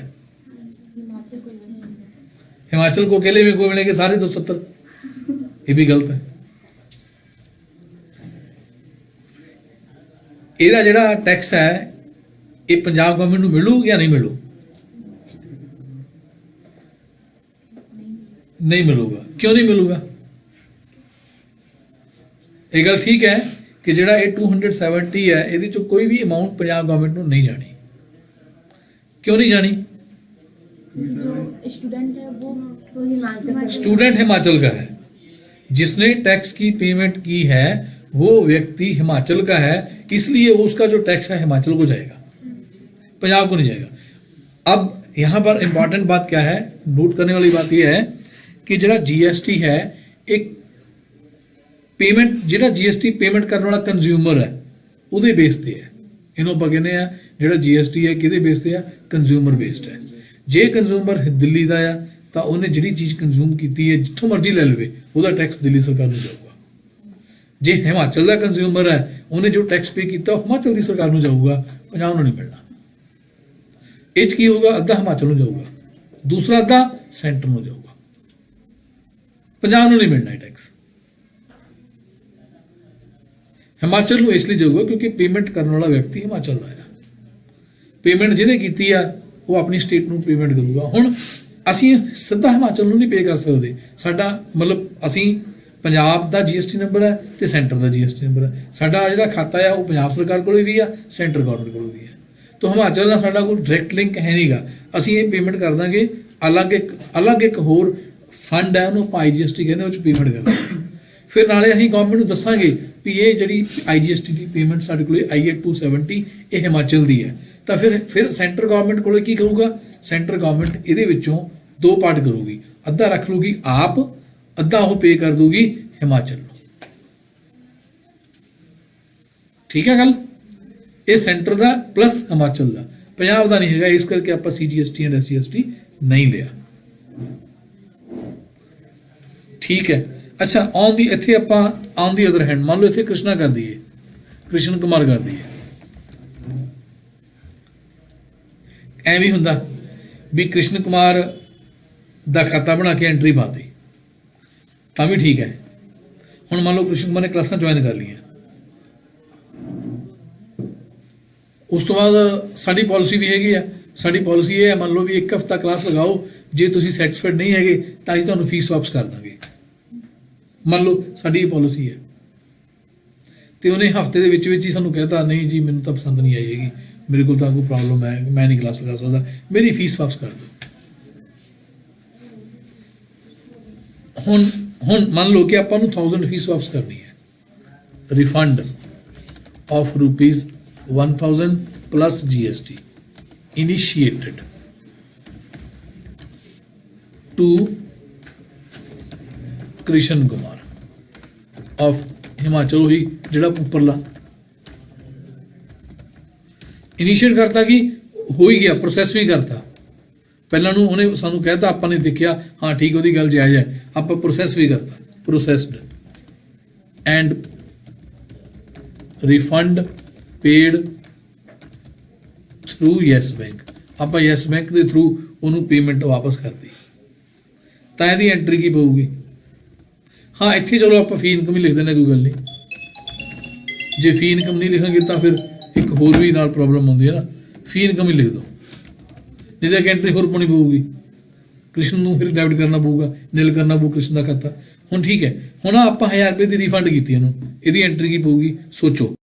हिमाचल को नहीं। हिमाचल को अकेले में को मिलेंगे सारे 270 ये भी गलत है ਇਹਦਾ ਜਿਹੜਾ ਟੈਕਸ ਹੈ ਇਹ ਪੰਜਾਬ ਗਵਰਨਮੈਂਟ ਨੂੰ ਮਿਲੂ ਜਾਂ ਨਹੀਂ ਮਿਲੂ ਨਹੀਂ ਮਿਲੂਗਾ ਕਿਉਂ ਨਹੀਂ ਮਿਲੂਗਾ ਇਹ ਗੱਲ ਠੀਕ ਹੈ ਕਿ ਜਿਹੜਾ ਇਹ 270 ਹੈ ਇਹਦੇ ਚੋਂ ਕੋਈ ਵੀ ਅਮਾਉਂਟ ਪੰਜਾਬ ਗਵਰਨਮੈਂਟ ਨੂੰ ਨਹੀਂ ਜਾਣੀ ਕਿਉਂ ਨਹੀਂ ਜਾਣੀ जो स्टूडेंट है वो हिमाचल का स्टूडेंट हिमाचल का है जिसने टैक्स की पेमेंट की है वो व्यक्ति हिमाचल का है इसलिए उसका जो टैक्स है हिमाचल को जाएगा पंजाब को नहीं जाएगा अब यहाँ पर इंपॉर्टेंट बात क्या है नोट करने वाली बात यह है कि जरा जीएसटी है एक पेमेंट ਜਿਹੜਾ जीएसटी पेमेंट ਕਰਨ ਵਾਲਾ ਕੰਜ਼ਿਊਮਰ ਹੈ ਉਹਦੇ ਬੇਸ ਤੇ ਹੈ ਇਹਨੂੰ ਆਪਾਂ ਕਹਿੰਦੇ ਆ ਜਿਹੜਾ जीएसटी ਹੈ ਕਿਹਦੇ ਬੇਸ ਤੇ ਆ ਕੰਜ਼ਿਊਮਰ ਬੇਸਡ ਹੈ ਜੇ ਕੰਜ਼ਿਊਮਰ ਦਿੱਲੀ ਦਾ ਆ ਤਾਂ ਉਹਨੇ ਜਿਹੜੀ ਚੀਜ਼ ਕੰਜ਼ਿਊਮ ਕੀਤੀ ਹੈ ਜਿੱਥੋਂ ਮਰਜ਼ੀ ਲੈ ਲਵੇ ਉਹਦਾ ਟੈਕਸ ਦਿੱਲੀ ਸਰਕਾਰ ਨੂੰ ਜਾਊਗਾ ਜੇ ਹਿਮਾਚਲ ਦਾ ਕੰਜ਼ਿਊਮਰ ਹੈ ਉਹਨੇ ਜੋ ਟੈਕਸ ਪੇ ਕੀਤਾ ਉਹ ਹਿਮਾਚਲ ਦੀ ਸਰਕਾਰ ਨੂੰ ਜਾਊਗਾ ਪੰਜਾਬ ਨੂੰ ਨਹੀਂ ਮਿਲਣਾ ਇਹ 'ਚ ਕੀ ਹੋਊਗਾ ਅੱਧਾ ਹਿਮਾਚਲ ਨੂੰ ਜਾਊਗਾ ਦੂਸਰਾ ਅੱਧਾ ਸੈਂਟਰ ਨੂੰ ਜਾਊਗਾ, ਪੰਜਾਬ ਨੂੰ ਨਹੀਂ ਮਿਲਣਾ ਇਹ ਟੈਕਸ। ਹਿਮਾਚਲ ਨੂੰ ਇਸ ਲਈ ਜਾਊਗਾ ਕਿਉਂਕਿ ਪੇਮੈਂਟ ਕਰਨ ਵਾਲਾ ਵਿਅਕਤੀ ਹਿਮਾਚਲ ਦਾ ਹੈ। ਪੇਮੈਂਟ ਜਿਹਨੇ ਕੀਤੀ ਆ ਉਹ ਆਪਣੀ ਸਟੇਟ ਨੂੰ ਪੇਮੈਂਟ ਕਰੂਗਾ। ਹੁਣ ਅਸੀਂ ਸਿੱਧਾ ਹਿਮਾਚਲ ਨੂੰ ਨਹੀਂ ਪੇ ਕਰ ਸਕਦੇ, ਸਾਡਾ ਮਤਲਬ ਅਸੀਂ ਪੰਜਾਬ ਦਾ GST ਨੰਬਰ ਹੈ ਤੇ ਸੈਂਟਰ ਦਾ GST ਨੰਬਰ ਹੈ। ਸਾਡਾ ਜਿਹੜਾ ਖਾਤਾ ਆ ਉਹ ਪੰਜਾਬ ਸਰਕਾਰ ਕੋਲ ਵੀ ਆ, ਸੈਂਟਰ ਗਵਰਨਮੈਂਟ ਕੋਲ ਵੀ ਹੈ। ਤਾਂ ਹਿਮਾਚਲ ਦਾ ਸਾਡਾ ਕੋਈ ਡਾਇਰੈਕਟ ਲਿੰਕ ਹੈ ਨਹੀਂਗਾ। ਅਸੀਂ ਇਹ ਪੇਮੈਂਟ ਕਰ ਦਾਂਗੇ ਅਲੱਗ ਇੱਕ ਹੋਰ ਫੰਡ ਹੈ, ਉਹਨੂੰ ਆਪਾਂ IGST ਕਹਿੰਦੇ, ਉਹ 'ਚ ਪੇਮੈਂਟ ਕਰ ਦਾਂਗੇ। ਫਿਰ ਨਾਲੇ ਅਸੀਂ ਗਵਰਨਮੈਂਟ ਨੂੰ ਦੱਸਾਂਗੇ ਵੀ ਇਹ ਜਿਹੜੀ IGST ਦੀ ਪੇਮੈਂਟ ਸਾਡੇ ਕੋਲ ਆਈ ਹੈ 270, ਇਹ ਹਿਮਾਚਲ ਦੀ ਹੈ। ਤਾਂ ਫਿਰ ਸੈਂਟਰ ਗਵਰਨਮੈਂਟ ਕੋਲ ਕੀ ਕਰੂਗਾ, ਸੈਂਟਰ ਗਵਰਨਮੈਂਟ ਇਹਦੇ ਵਿੱਚੋਂ 2 ਪਾਰਟ ਕਰੂਗੀ, ਅੱਧਾ ਰੱਖ ਲੂਗੀ ਆਪ, ਅੱਧਾ ਉਹ ਪੇ ਕਰ ਦੂਗੀ ਹਿਮਾਚਲ ਨੂੰ। ਠੀਕ ਹੈ ਗੱਲ? ਇਹ ਸੈਂਟਰ ਦਾ ਪਲੱਸ ਹਿਮਾਚਲ ਦਾ, ਪੰਜਾਬ ਦਾ ਨਹੀਂ ਹੈਗਾ। ਇਸ ਕਰਕੇ ਆਪਾਂ CGST ਐਂਡ SGST ਨਹੀਂ ਲਿਆ। ਠੀਕ ਹੈ। ਅੱਛਾ, ਇੱਥੇ ਆਪਾਂ ਔਨ ਦੀ ਅਦਰ ਹੈਂਡ ਮੰਨ ਲਓ ਇੱਥੇ ਕ੍ਰਿਸ਼ਨਾ ਕਰਦੀ ਹੈ, ਕ੍ਰਿਸ਼ਨ ਕੁਮਾਰ ਕਰਦੀ ਹੈ, ਐਵੇਂ ਹੁੰਦਾ ਵੀ ਕ੍ਰਿਸ਼ਨ ਕੁਮਾਰ ਦਾ ਖਾਤਾ ਬਣਾ ਕੇ ਐਂਟਰੀ ਪਾਤੀ ਤਾਂ ਵੀ ਠੀਕ ਹੈ। ਹੁਣ ਮੰਨ ਲਓ ਕ੍ਰਿਸ਼ਨ ਕੁਮਾਰ ਨੇ ਕਲਾਸਾਂ ਜੁਆਇਨ ਕਰ ਲਈਆਂ, ਉਸ ਤੋਂ ਬਾਅਦ ਸਾਡੀ ਪਾਲਿਸੀ ਵੀ ਹੈਗੀ ਆ। ਸਾਡੀ ਪਾਲਿਸੀ ਇਹ ਹੈ, ਮੰਨ ਲਓ ਵੀ 1 ਹਫ਼ਤਾ ਕਲਾਸ ਲਗਾਓ, ਜੇ ਤੁਸੀਂ ਸੈਟੀਸਫਾਈਡ ਨਹੀਂ ਹੈਗੇ ਤਾਂ ਅਸੀਂ ਤੁਹਾਨੂੰ ਫੀਸ ਵਾਪਸ ਕਰ ਦਾਂਗੇ। ਮੰਨ ਲਓ ਸਾਡੀ ਇਹ ਪਾਲਿਸੀ ਹੈ ਤੇ ਉਹਨੇ ਹਫ਼ਤੇ ਦੇ ਵਿੱਚ ਹੀ ਸਾਨੂੰ ਕਹਿਤਾ ਨਹੀਂ ਜੀ ਮੈਨੂੰ ਤਾਂ ਪਸੰਦ ਨਹੀਂ ਆਈ ਹੈਗੀ, ਮੇਰੇ ਕੋਲ ਤਾਂ ਕੋਈ ਪ੍ਰੋਬਲਮ ਹੈ, ਮੈਂ ਨਹੀਂ ਕਲਾਸ ਲਗਾ ਸਕਦਾ, ਮੇਰੀ ਫੀਸ ਵਾਪਸ ਕਰ ਦਿਓ। ਹੁਣ ਮੰਨ ਲਓ ਕਿ ਆਪਾਂ ਨੂੰ 1000 ਫੀਸ ਵਾਪਸ ਕਰਨੀ ਹੈ, refund of ₹1000 plus GST initiated to Krishan Kumar of Himachal, ही ਜਿਹੜਾ ਉੱਪਰਲਾ ਇਨੀਸ਼ੀਏਟ ਕਰਤਾ ਕਿ ਹੋ ਹੀ ਗਿਆ, ਪ੍ਰੋਸੈਸ ਵੀ ਕਰਤਾ। ਪਹਿਲਾਂ ਨੂੰ ਉਹਨੇ ਸਾਨੂੰ ਕਹਿਤਾ, ਆਪਾਂ ਨੇ ਦੇਖਿਆ ਹਾਂ ਠੀਕ ਉਹਦੀ ਗੱਲ ਜਾਇਜ਼ ਹੈ, ਆਪਾਂ ਪ੍ਰੋਸੈਸ ਵੀ ਕਰਤਾ, processed and refund paid through yes bank. ਆਪਾਂ ਯੈਸ ਬੈਂਕ ਦੇ ਥਰੂ ਉਹਨੂੰ ਪੇਮੈਂਟ ਵਾਪਸ ਕਰਤੀ, ਤਾਂ ਇਹਦੀ ਐਂਟਰੀ ਕੀ ਪਊਗੀ? ਹਾਂ, ਇੱਥੇ ਚਲੋ ਆਪਾਂ ਫੀ ਇਨਕਮ ਹੀ ਲਿਖ ਦਿੰਦੇ, ਕੋਈ ਗੱਲ ਨਹੀਂ। ਜੇ ਫੀ ਇਨਕਮ ਨਹੀਂ ਲਿਖਾਂਗੇ ਤਾਂ ਫਿਰ ਇੱਕ ਹੋਰ ਵੀ ਨਾਲ ਪ੍ਰੋਬਲਮ ਹੁੰਦੀ ਹੈ ਨਾ, ਫੀ ਇਨਕਮ ਹੀ ਲਿਖ ਦਿਓ, ਨਹੀਂ ਤਾਂ ਐਂਟਰੀ ਹੋਰ ਪਾਉਣੀ ਪਊਗੀ। ਕ੍ਰਿਸ਼ਨ ਨੂੰ ਫਿਰ ਡੈਬਿਟ ਕਰਨਾ ਪਊਗਾ, ਨਿਲ ਕਰਨਾ ਪਊ ਕ੍ਰਿਸ਼ਨ ਦਾ ਖਾਤਾ। ਹੁਣ ਠੀਕ ਹੈ, ਹੁਣ ਆਪਾਂ 1000 ਰੁਪਏ ਦੀ ਰਿਫੰਡ ਕੀਤੀ ਇਹਨੂੰ, ਇਹਦੀ ਐਂਟਰੀ ਕੀ ਪਊਗੀ ਸੋਚੋ।